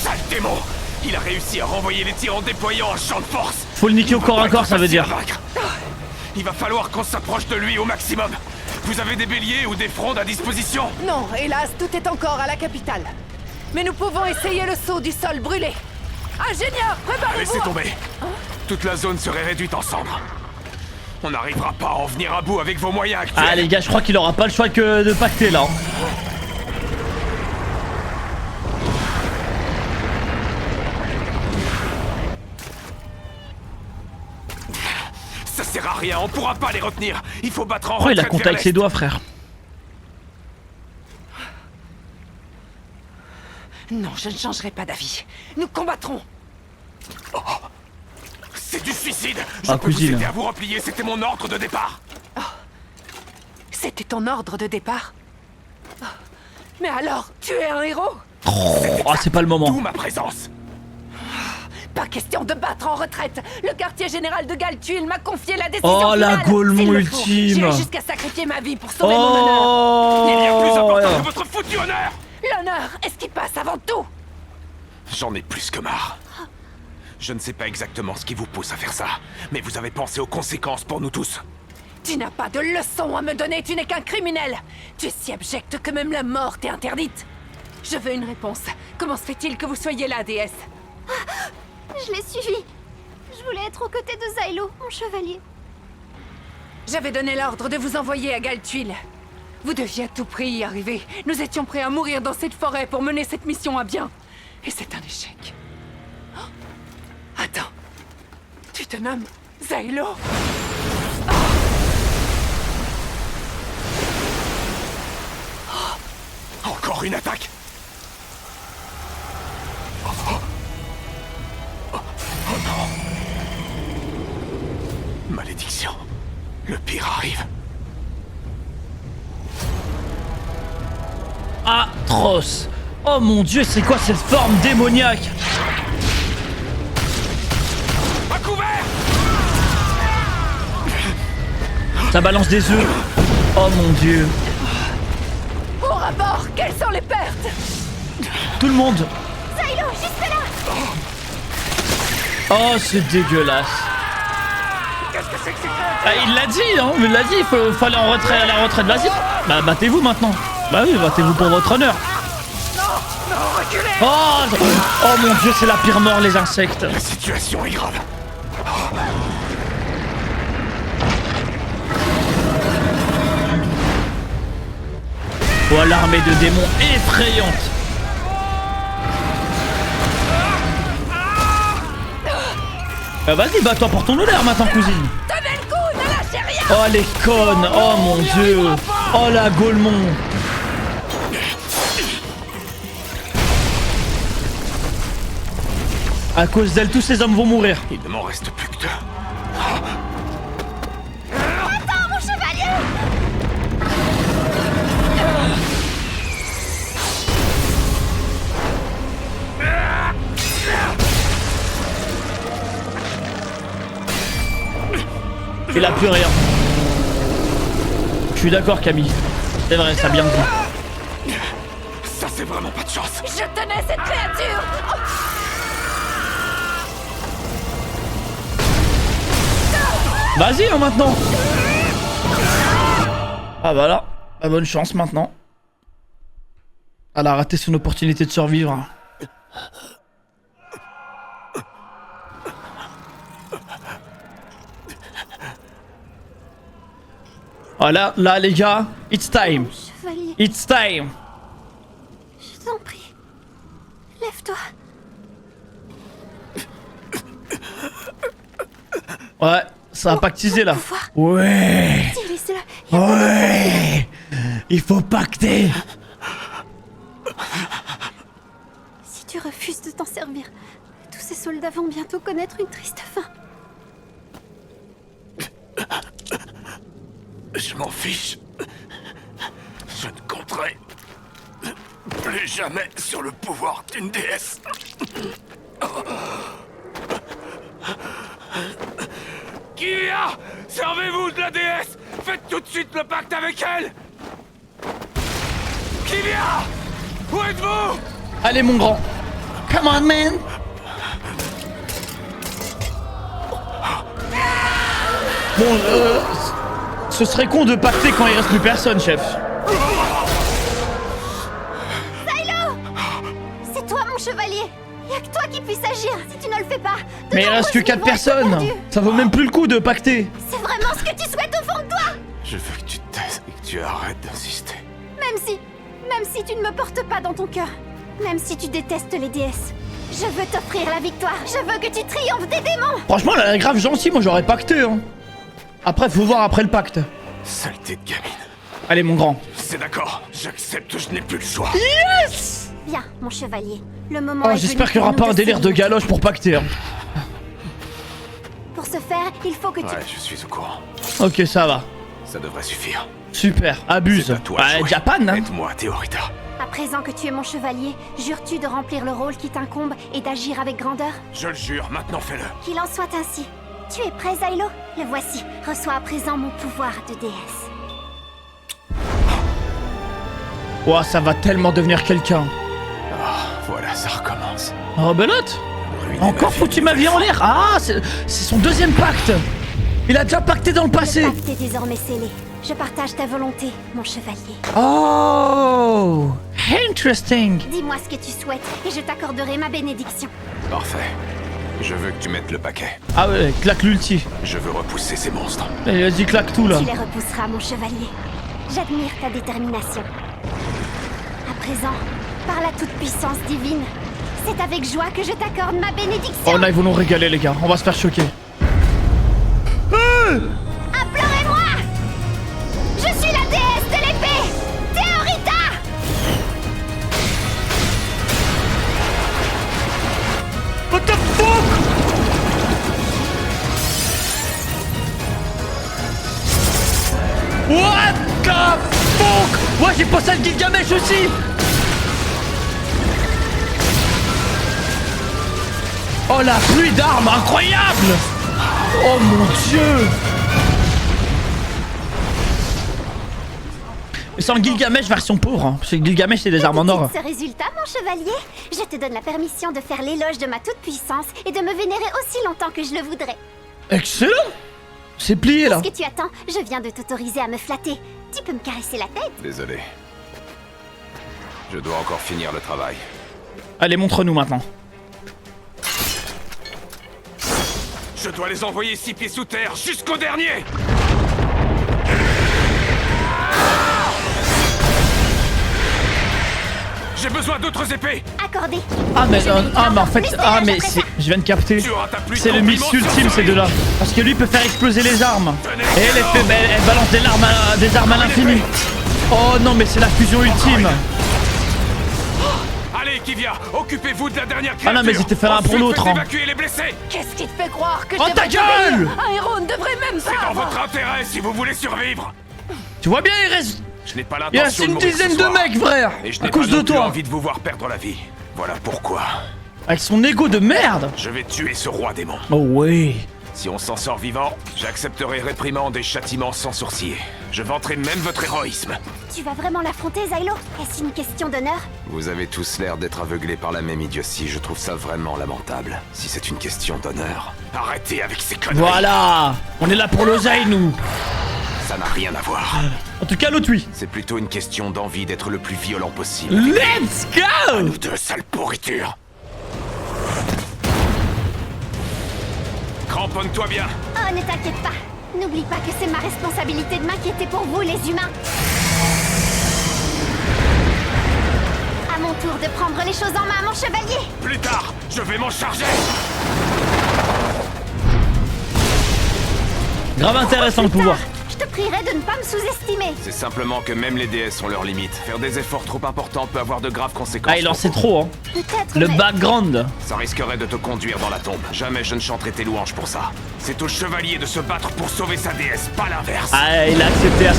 Sale démon! Il a réussi à renvoyer les tirs en déployant un champ de force. Faut le niquer au corps à corps, ça veut dire. Il va falloir qu'on s'approche de lui au maximum. Vous avez des béliers ou des frondes à disposition? Non, hélas, tout est encore à la capitale. Mais nous pouvons essayer le saut du sol brûlé. Ingénieur, préparez-vous! Laissez tomber. Toute la zone serait réduite en cendres. On n'arrivera pas à en venir à bout avec vos moyens actuels. Ah les gars, je crois qu'il aura pas le choix que de pacter là. Ça sert à rien, on pourra pas les retenir. Il faut battre en Oh, il a retraite compté vers avec ses l'est. doigts, frère. Non, je ne changerai pas d'avis. Nous combattrons. C'est du suicide. Je Ah, peux vous cousine. aider à vous replier, c'était mon ordre de départ. C'était ton ordre de départ? Oh. Mais alors, tu es un héros? Oh, c'est pas le moment. D'où ma présence. Pas question de battre en retraite. Le quartier général de Galtuil m'a confié la décision Oh, la finale. Gaulmon S'il le faut, ultime. j'irai jusqu'à sacrifier ma vie pour sauver Oh. mon honneur. Il y a plus important que votre foutu honneur. L'honneur est ce qui passe avant tout. J'en ai plus que marre. Je ne sais pas exactement ce qui vous pousse à faire ça, mais vous avez pensé aux conséquences pour nous tous. Tu n'as pas de leçon à me donner, tu n'es qu'un criminel. Tu es si abject que même la mort t'est interdite. Je veux une réponse. Comment se fait-il que vous soyez là, déesse? Je l'ai suivi. Je voulais être aux côtés de Zylo, mon chevalier. J'avais donné l'ordre de vous envoyer à Galtuil. Vous deviez à tout prix y arriver. Nous étions prêts à mourir dans cette forêt pour mener cette mission à bien. Et c'est un échec. Oh. Attends. Tu te nommes Zylo? Encore une attaque. Oh non. Malédiction. Le pire arrive. Atroce. Oh mon dieu, c'est quoi cette forme démoniaque? À couvert. Ça balance des œufs. Oh mon dieu. Au rapport, quelles sont les pertes? Tout le monde. Zylo, juste là. Oh, c'est dégueulasse. Qu'est-ce que c'est que ces Ah, il l'a dit, hein. Il l'a dit, il faut aller en retrait, à la retraite. Vas-y. Bah, battez-vous maintenant. Bah oui, battez-vous pour votre honneur. Non, reculez. Oh mon dieu, c'est la pire mort, les insectes. La situation est grave. Oh, l'armée de démons effrayante. Bah vas-y, bats-toi pour ton honneur maintenant, cousine. Tenez le coup, ne lâchez rien. Oh les connes. Oh mon dieu. Oh la Gaulmon. À cause d'elle, tous ces hommes vont mourir. Il ne m'en reste plus que deux. Attends, mon chevalier. Il a plus rien. Je suis d'accord, Camille. C'est vrai, ça a bien dit. Ça, c'est vraiment pas de chance. Je tenais cette créature. Oh. Vas-y, hein, maintenant. Ah bah là, bah, bonne chance maintenant. Elle a raté son opportunité de survivre. Voilà, là les gars, it's time. Chevalier, It's time. je t'en prie. Lève-toi. Ouais, Ça va pactiser là. Ouais. Ouais. Il faut pacter. Si tu refuses de t'en servir, tous ces soldats vont bientôt connaître une triste fin. Je m'en fiche. Je ne compterai plus jamais sur le pouvoir d'une déesse. Kyria, servez-vous de la déesse. Faites tout de suite le pacte avec elle. Kyria, où êtes-vous? Allez mon grand. Come on man. Bon, ce serait con de pacter quand il reste plus personne, chef. Silo! C'est toi mon chevalier. Y'a que toi qui puisse agir. Si tu ne le fais pas, Mais il reste que 4 personnes. Ça vaut même plus le coup de pacter. c'est vraiment ce que tu souhaites au fond de toi. Je veux que tu te taises et que tu arrêtes d'insister. Même si tu ne me portes pas dans ton cœur, même si tu détestes les déesses, je veux t'offrir la victoire. Je veux que tu triomphes des démons. Franchement, elle est grave gentille. Moi, j'aurais pacté. Hein. Après, faut voir après le pacte. Saleté de gamine. Allez, mon grand. C'est d'accord, j'accepte, je n'ai plus le choix. Yes! Bien, mon chevalier. Le moment Oh, est j'espère venu qu'il n'y aura pour pas un nous délire de décider. galoche pour pacter. Hein. Pour ce faire, il faut que tu... Ouais, je suis au courant. Ok, ça va. Ça devrait suffire. Super, abuse. Ouais, Japan, hein. Aide-moi, Théorita. À présent que tu es mon chevalier, jures-tu de remplir le rôle qui t'incombe et d'agir avec grandeur? Je le jure, maintenant fais-le. Qu'il en soit ainsi. Tu es prêt, Zylo? Le voici. Reçois à présent mon pouvoir de déesse. Ouah, ça va tellement devenir quelqu'un. Voilà, ça recommence. Oh, belote. Encore foutu ma vie en l'air. Ah, c'est son deuxième pacte. Il a déjà pacté dans le passé. Le pacte est désormais scellé. Je partage ta volonté, mon chevalier. Oh, interesting. Dis-moi ce que tu souhaites et je t'accorderai ma bénédiction. Parfait. Je veux que tu mettes le paquet. Ah ouais, claque l'ulti. Je veux repousser ces monstres. Allez, vas-y, claque tout là. Tu les repousseras, mon chevalier. J'admire ta détermination. À présent, par la toute-puissance divine, c'est avec joie que je t'accorde ma bénédiction. Oh là, ils vont nous régaler, les gars. On va se faire choquer. Implorez-moi! Je suis la déesse de l'épée, Théorita! What the fuck? What the fuck? Ouais, j'ai pensé à Gilgamesh aussi. Oh, la pluie d'armes, incroyable. Oh mon dieu. Mais c'est en Gilgamesh version pauvre, hein. Parce que Gilgamesh c'est des armes en or. Ce résultat, mon chevalier, je te donne la permission de faire l'éloge de ma toute-puissance et de me vénérer aussi longtemps que je le voudrais. Excellent. C'est plié là. Qu'est-ce que tu attends? Je viens de t'autoriser à me flatter. Tu peux me caresser la tête? Désolé. Je dois encore finir le travail. Allez, montre-nous maintenant. Je dois les envoyer 6 pieds sous terre jusqu'au dernier. J'ai besoin d'autres épées. Accordé. Ah mais en fait, je viens de capter. C'est le miss ultime ces deux-là. Parce que lui peut faire exploser les armes. Et elle balance des armes à l'infini. Oh non mais c'est la fusion ultime. Allez, Kivia, occupez-vous de la dernière créature. Ah non mais ils étaient fait l'un pour l'autre. Hein. Évacuer les blessés. Qu'est-ce qui te fait croire que Oh, je ta devrais gueule! t'obéir? Un héros ne devrait même pas C'est dans avoir- votre intérêt si vous voulez survivre. Tu vois bien, il reste Je n'ai pas il reste l'intention de une mourir dizaine ce de soir. mecs, frère. Et je À n'ai cause pas de non plus toi. envie de vous voir perdre la vie. Voilà pourquoi. Avec son ego de merde. Je vais tuer ce roi démon. Oh ouais. Si on s'en sort vivant, j'accepterai réprimande et châtiment sans sourciller. Je vanterai même votre héroïsme. Tu vas vraiment l'affronter, Zylo? Est-ce une question d'honneur? Vous avez tous l'air d'être aveuglés par la même idiotie. Je trouve ça vraiment lamentable. Si c'est une question d'honneur, arrêtez avec ces conneries. Voilà. On est là pour l'oseille, nous. Ça n'a rien à voir. En tout cas, l'autre oui. C'est plutôt une question d'envie d'être le plus violent possible. Let's go. À nous deux, sale pourriture. Cramponne-toi bien. Oh, ne t'inquiète pas. N'oublie pas que c'est ma responsabilité de m'inquiéter pour vous, les humains. À mon tour de prendre les choses en main, mon chevalier. Plus tard, je vais m'en charger. Grave intéressant le pouvoir. Je te prierai de ne pas me sous-estimer. C'est simplement que même les déesses ont leurs limites. Faire des efforts trop importants peut avoir de graves conséquences. Ah, il en sait trop, hein. Peut-être. Le mais- background. Ça risquerait de te conduire dans la tombe. Jamais je ne chanterai tes louanges pour ça. C'est au chevalier de se battre pour sauver sa déesse, pas l'inverse. Ah, il a accepté à 100%.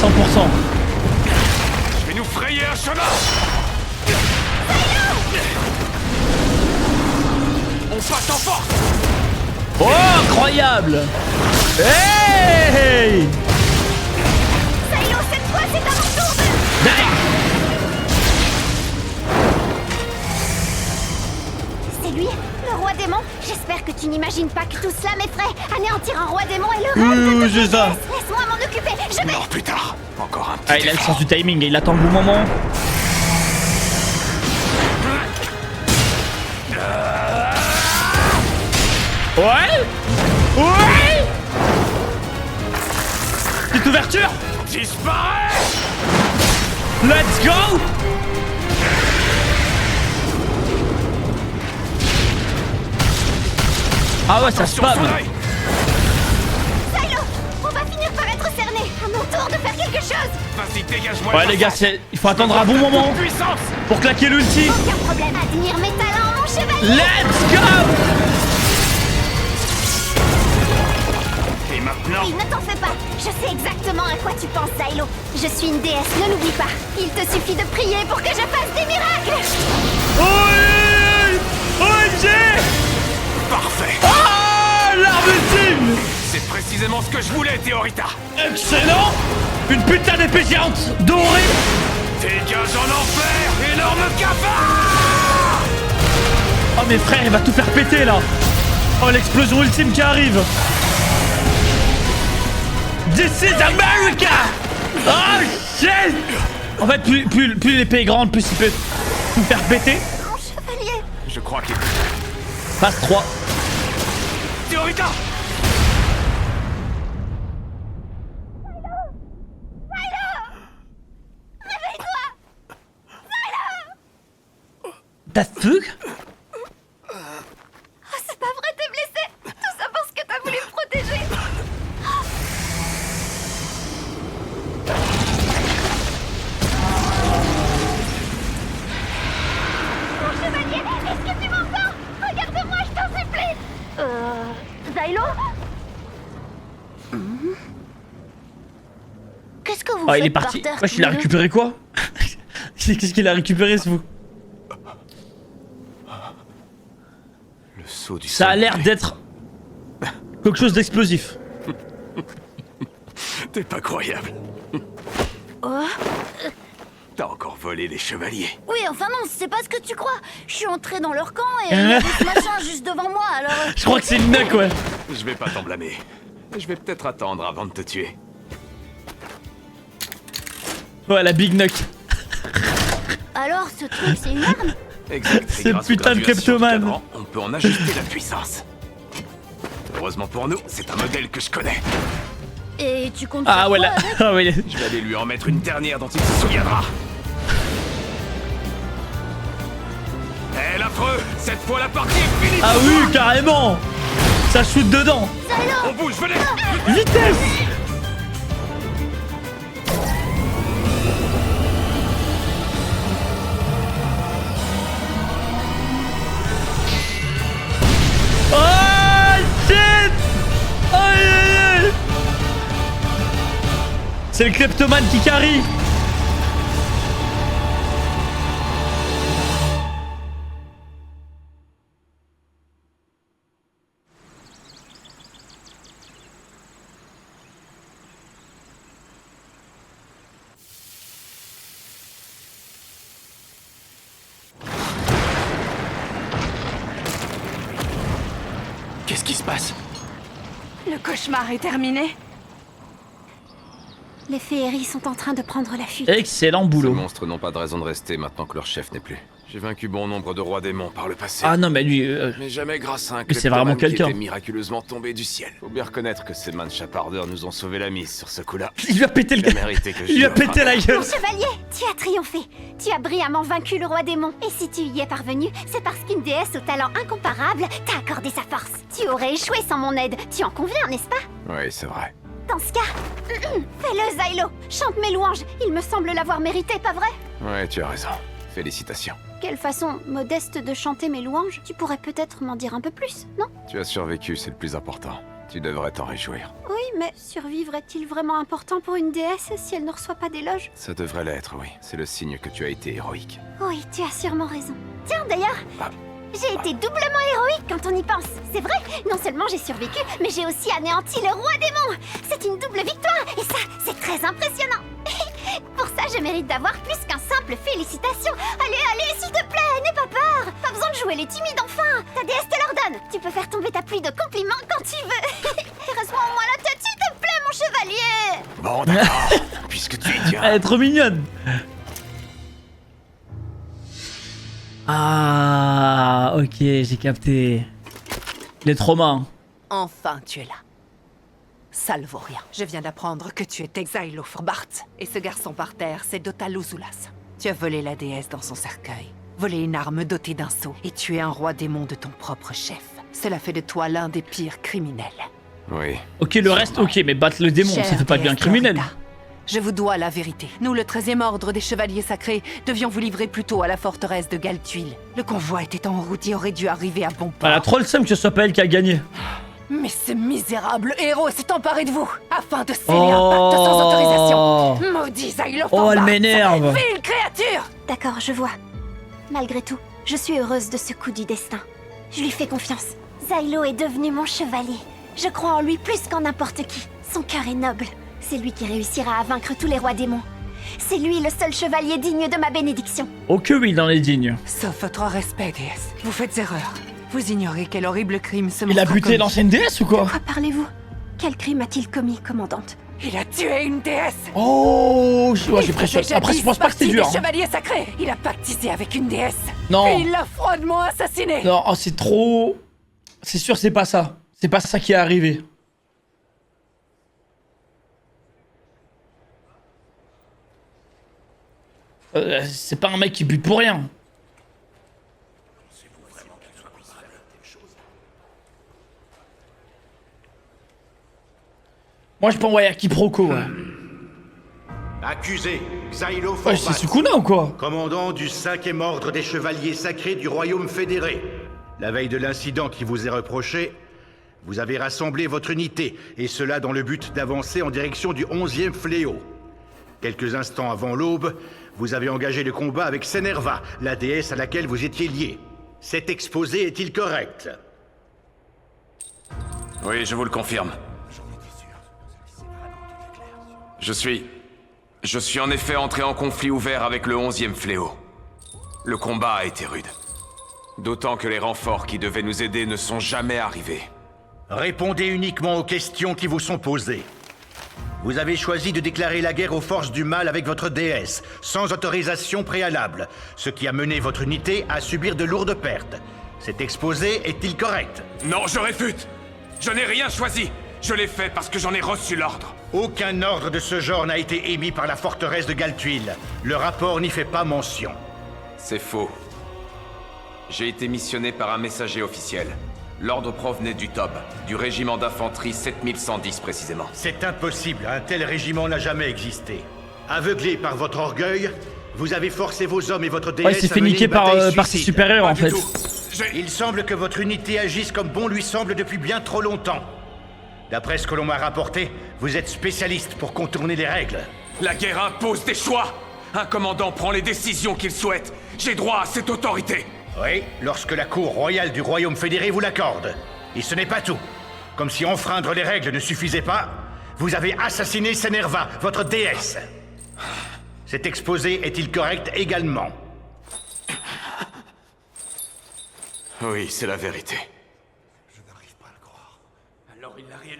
Je vais nous frayer un chemin. On passe en force. Oh, incroyable. Hey! Silo, cette fois, c'est à mon tour de... C'est lui, le roi démon. J'espère que tu n'imagines pas que tout cela m'effraie. Anéantir un roi démon est le rêve de toutes c'est les ça. déesses. Laisse-moi m'en occuper. Je vais... Non, plus tard. Encore un petit Ah, il a le sens du timing et il attend le bon moment. Ouais! Ouais! Petite ouverture! Disparaît! Let's go! Ah ouais, ça spam! Silo, on va finir par être cerné. À mon tour de faire quelque chose. Vas-y, dégage-moi. Ouais les gars, il faut attendre un bon moment pour claquer l'ulti. Aucun problème. Admire mes talents, mon chevalier. Let's go! Et maintenant? Oui, ne t'en fais pas. Je sais exactement à quoi tu penses, Silo. Je suis une déesse, ne l'oublie pas. Il te suffit de prier pour que je fasse des miracles. Oui! OMG! Parfait. Ah! L'arme ultime! C'est précisément ce que je voulais, Théorita. Excellent! Une putain d'épée géante dorée! Dégage en enfer, énorme cafard! Oh mes frères, il va tout faire péter là! Oh l'explosion ultime qui arrive! This is America! Oh shit! En fait, plus l'épée est grande, plus il peut tout faire péter. Mon chevalier. Je crois qu'il... Phase 3. Théorita! T'as fuck? Oh, c'est pas vrai, t'es blessé. Tout ça parce que t'as voulu me protéger. Mon chevalier, est-ce que tu m'entends? Regarde-moi, je t'en supplie. Zylo? Qu'est-ce que vous Oh faites il est parti. par terre, Wesh, il a tous les deux? récupéré quoi? Qu'est-ce qu'il a récupéré ce fou? Le saut du Ça a l'air d'être quelque chose d'explosif. T'es pas croyable. Oh. T'as encore volé les chevaliers. Oui, enfin non, c'est pas ce que tu crois. Je suis entré dans leur camp et il y avait ce machin juste devant moi, alors... Je crois que c'est une nuque, ouais. Je vais pas t'en blâmer. Je vais peut-être attendre avant de te tuer. Ouais, la big nuck. Alors, ce truc, c'est une arme? Exact. C'est Et grâce aux putain de graduations du kleptomane. cadran, on peut en ajuster la puissance. Heureusement pour nous, c'est un modèle que je connais. Et tu comptes Ah faire ouais, quoi là. avec? Ah ouais. Je vais aller lui en mettre une dernière dont il se souviendra. Eh l'affreux, cette fois la partie est finie. Ah pour oui, toi. carrément. Ça shoot dedans. On bouge, venez. Vitesse. Oh shit. Aïe aïe aïe. C'est le kleptomane qui carry. Qu'est-ce qui se passe? Le cauchemar est terminé. Les féeries sont en train de prendre la fuite. Excellent boulot. Ces monstres n'ont pas de raison de rester maintenant que leur chef n'est plus. J'ai vaincu bon nombre de rois démons par le passé. Ah non mais lui... Mais jamais grâce à un Mais c'est vraiment kleptomane qui quelqu'un. était miraculeusement tombé du ciel. Faut bien reconnaître que ces mains de chapardeurs nous ont sauvé la mise sur ce coup-là. Il lui a pété le Il a gars. mérité que je Il lui a lui pété la gueule. Mon chevalier, tu as triomphé. Tu as brillamment vaincu le roi démon. Et si tu y es parvenu, c'est parce qu'une déesse au talent incomparable t'a accordé sa force. Tu aurais échoué sans mon aide. Tu en conviens, n'est-ce pas? Oui, c'est vrai. Dans ce cas, fais-le, Zylo. Chante mes louanges. Il me semble l'avoir mérité, pas vrai? Ouais, tu as raison. Félicitations. Quelle façon modeste de chanter mes louanges. Tu pourrais peut-être m'en dire un peu plus, non? Tu as survécu, c'est le plus important. Tu devrais t'en réjouir. Oui, mais survivre est-il vraiment important pour une déesse si elle ne reçoit pas d'éloges? Ça devrait l'être, oui. C'est le signe que tu as été héroïque. Oui, tu as sûrement raison. Tiens, d'ailleurs, j'ai été doublement héroïque quand on y pense. C'est vrai, non seulement j'ai survécu, mais j'ai aussi anéanti le roi démon. C'est une double victoire, et ça, c'est très impressionnant. Pour ça, je mérite d'avoir plus qu'un simple félicitation. Allez, s'il te plaît, n'aie pas peur. Pas besoin de jouer les timides, enfin. Ta déesse te l'ordonne. Tu peux faire tomber ta pluie de compliments quand tu veux. Caresse-moi au moins la tête, s'il te plaît, mon chevalier. Bon, d'accord. Puisque tu y tiens. Elle est trop mignonne. Ah, ok, j'ai capté. Les traumas. Enfin, tu es là. Ça ne vaut rien. Je viens d'apprendre que tu étais Zylo Forbart. Et ce garçon par terre, c'est Dotaluzulas. Tu as volé la déesse dans son cercueil, volé une arme dotée d'un sceau, et tué un roi démon de ton propre chef. Cela fait de toi l'un des pires criminels. Oui. Ok, le reste, ok, mais battre le démon, ça fait pas bien criminel. Je vous dois la vérité. Nous, le 13e ordre des Chevaliers Sacrés, devions vous livrer plus tôt à la forteresse de Galtuil. Le convoi était en route et aurait dû arriver à bon port. Elle a trop le seum que ce soit pas elle qui a gagné. Mais ce misérable héros s'est emparé de vous, afin de sceller un pacte sans autorisation. Maudit Zylo Forbart. Oh, elle m'énerve. Vile créature. D'accord, je vois. Malgré tout, je suis heureuse de ce coup du destin. Je lui fais confiance. Zylo est devenu mon chevalier. Je crois en lui plus qu'en n'importe qui. Son cœur est noble. C'est lui qui réussira à vaincre tous les rois démons. C'est lui le seul chevalier digne de ma bénédiction. Oh que oui, dans les dignes. Sauf votre respect, déesse. Vous faites erreur. Vous ignorez quel horrible crime ce Il a monstre buté commis. l'ancienne déesse ou quoi? De quoi parlez-vous? Quel crime a-t-il commis, commandante? Il a tué une déesse. Oh, j'ai pressionné. Après, je pense pas que c'était dur. Des chevaliers sacrés. Il a pactisé avec une déesse. Non. Et il l'a froidement assassiné. Non, oh, c'est trop... C'est sûr, c'est pas ça. C'est pas ça qui est arrivé. C'est pas un mec qui bute pour rien. Moi je pense ouais, à quiproquo, ouais. Accusé, Zylo Ouais, Forbart, c'est Sukuna ou quoi? commandant du 5e ordre des Chevaliers Sacrés du Royaume Fédéré. La veille de l'incident qui vous est reproché, vous avez rassemblé votre unité, et cela dans le but d'avancer en direction du 11e fléau. Quelques instants avant l'aube, vous avez engagé le combat avec Senerva, la déesse à laquelle vous étiez lié. Cet exposé est-il correct? Oui, je vous le confirme. Je suis en effet entré en conflit ouvert avec le 11e fléau. Le combat a été rude. D'autant que les renforts qui devaient nous aider ne sont jamais arrivés. Répondez uniquement aux questions qui vous sont posées. Vous avez choisi de déclarer la guerre aux forces du mal avec votre déesse, sans autorisation préalable, ce qui a mené votre unité à subir de lourdes pertes. Cet exposé est-il correct? Non, je réfute! Je n'ai rien choisi! Je l'ai fait parce que j'en ai reçu l'ordre. Aucun ordre de ce genre n'a été émis par la forteresse de Galtuil. Le rapport n'y fait pas mention. C'est faux. J'ai été missionné par un messager officiel. L'ordre provenait du TOB, du régiment d'infanterie 7110 précisément. C'est impossible, un tel régiment n'a jamais existé. Aveuglé par votre orgueil, vous avez forcé vos hommes et votre déesse Ouais, il s'est fait niquer par ses supérieurs en fait. Il semble que votre unité agisse comme bon lui semble depuis bien trop longtemps. D'après ce que l'on m'a rapporté, vous êtes spécialiste pour contourner les règles. La guerre impose des choix. Un commandant prend les décisions qu'il souhaite. J'ai droit à cette autorité. Oui, lorsque la cour royale du Royaume fédéré vous l'accorde. Et ce n'est pas tout. Comme si enfreindre les règles ne suffisait pas, vous avez assassiné Senerva, votre déesse. Cet exposé est-il correct également? Oui, c'est la vérité.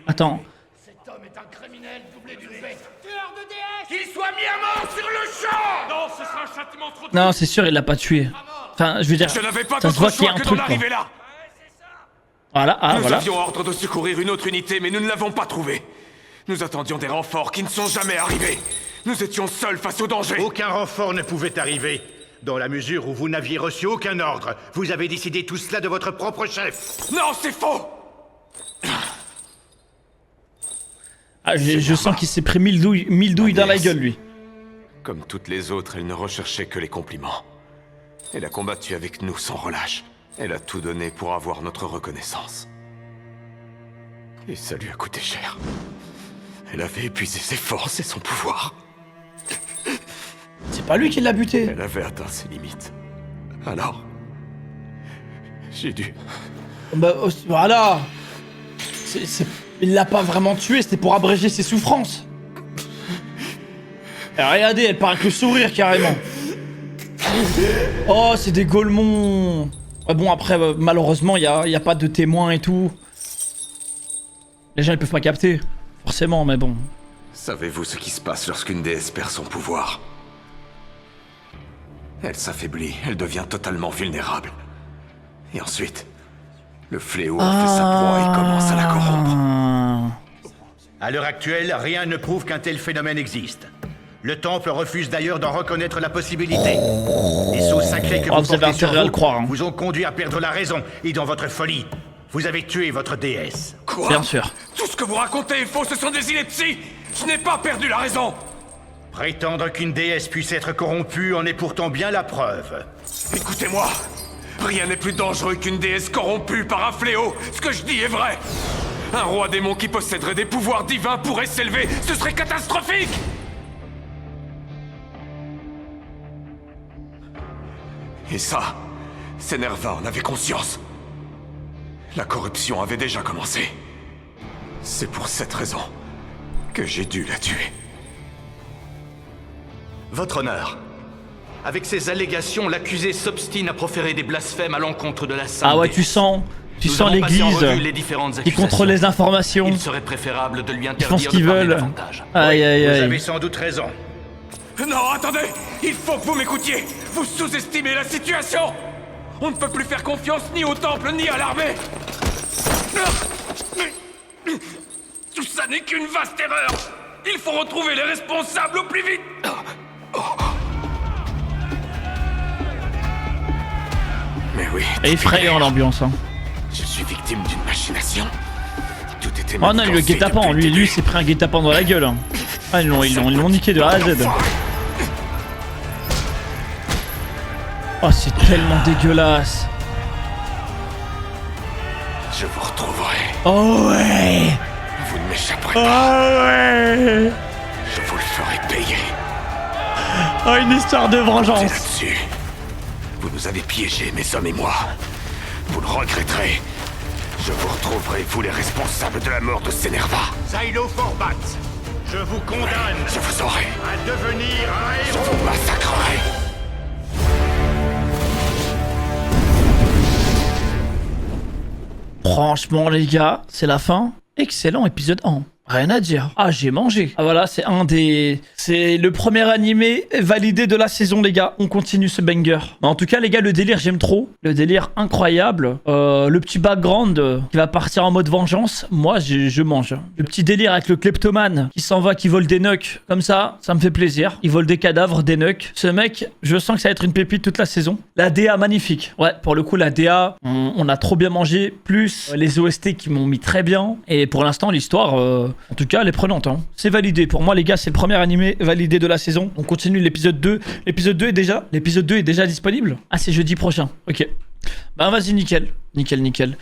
Attends. Cet homme est un criminel doublé d'une bête. Tueur de déesse. Qu'il soit mis à mort sur le champ. Non, ce sera un châtiment trop. Non, c'est sûr, il l'a pas tué. Enfin, je veux dire, Je n'avais pas ça se voit d'autre qu'il y a choix un que truc. d'en Quoi. arriver là. Voilà, ah, Nous voilà. avions ordre de secourir une autre unité, mais nous ne l'avons pas trouvée. Nous attendions des renforts qui ne sont jamais arrivés. Nous étions seuls face au danger. Aucun renfort ne pouvait arriver. Dans la mesure où vous n'aviez reçu aucun ordre, vous avez décidé tout cela de votre propre chef. Non, c'est faux. Ah, je sens qu'il s'est pris 1000 douilles dans la gueule, lui. Comme toutes les autres, elle ne recherchait que les compliments. Elle a combattu avec nous sans relâche. Elle a tout donné pour avoir notre reconnaissance. Et ça lui a coûté cher. Elle avait épuisé ses forces et son pouvoir. C'est pas lui qui l'a buté. Elle avait atteint ses limites. Alors, j'ai dû... Bah voilà. Il l'a pas vraiment tué, c'était pour abréger ses souffrances. Et regardez, elle part avec le sourire carrément. Oh, c'est des Golemons. Ouais, bon, après, malheureusement, y a pas de témoins et tout. Les gens, ils peuvent pas capter. Forcément, mais bon. Savez-vous ce qui se passe lorsqu'une déesse perd son pouvoir? Elle s'affaiblit, elle devient totalement vulnérable. Et ensuite, le fléau en fait sa proie et commence à la corrompre. À l'heure actuelle, rien ne prouve qu'un tel phénomène existe. Le Temple refuse d'ailleurs d'en reconnaître la possibilité. Les sceaux sacrés que vous portez sur vous vous ont conduit à perdre la raison, et dans votre folie, vous avez tué votre déesse. Quoi? Bien sûr. Tout ce que vous racontez est faux, ce sont des inepties. Je n'ai pas perdu la raison. Prétendre qu'une déesse puisse être corrompue en est pourtant bien la preuve. Écoutez-moi, rien n'est plus dangereux qu'une déesse corrompue par un fléau. Ce que je dis est vrai. Un roi démon qui posséderait des pouvoirs divins pourrait s'élever. Ce serait catastrophique. Et ça, Sénerva en avait conscience. La corruption avait déjà commencé. C'est pour cette raison que j'ai dû la tuer. Votre honneur, avec ces allégations, l'accusé s'obstine à proférer des blasphèmes à l'encontre de la sainte. Ah ouais, tu sens l'église qui contrôle les informations. Il serait préférable de lui Ils font ce interdire qu'ils de parler veulent. davantage. Aïe aïe Vous aïe. avez sans doute raison. Non, attendez! Il faut que vous m'écoutiez! Vous sous-estimez la situation! On ne peut plus faire confiance ni au temple ni à l'armée! Tout ça n'est qu'une vaste erreur! Il faut retrouver les responsables au plus vite! Mais oui... Effrayant l'ambiance, hein. Je suis victime d'une machination. Tout était Oh non, le guet-apens, lui s'est pris un guet-apens dans la gueule. Hein. Ah, ils l'ont niqué de A à Z. Oh, c'est tellement dégueulasse. Je vous retrouverai. Oh ouais. Vous ne m'échapperez pas. Oh ouais. Je vous le ferai payer. Oh, une histoire de vengeance. Là-dessus. Vous nous avez piégés, mes hommes et moi. Vous le regretterez. Je vous retrouverai, vous les responsables de la mort de Sénerva. Zylo Forbat, je vous condamne Je vous aurai. à devenir un Je héros. vous massacrerai. Franchement, les gars, c'est la fin. Excellent épisode 1. Rien à dire. Ah, j'ai mangé. Ah voilà, c'est c'est le premier animé validé de la saison, les gars. On continue ce banger. Mais en tout cas, les gars, le délire, j'aime trop. Le délire incroyable. Le petit background qui va partir en mode vengeance. Moi, je mange. Le petit délire avec le kleptomane qui s'en va, qui vole des nucs. Comme ça me fait plaisir. Il vole des cadavres, des nucs. Ce mec, je sens que ça va être une pépite toute la saison. La DA, magnifique. Ouais, pour le coup, la DA, on a trop bien mangé. Plus les OST qui m'ont mis très bien. Et pour l'instant, l'histoire... en tout cas, elle est prenante. Hein. C'est validé. Pour moi, les gars, c'est le premier animé validé de la saison. On continue l'épisode 2. L'épisode 2 est déjà disponible. Ah, c'est jeudi prochain. Ok. Bah, vas-y, nickel. Nickel.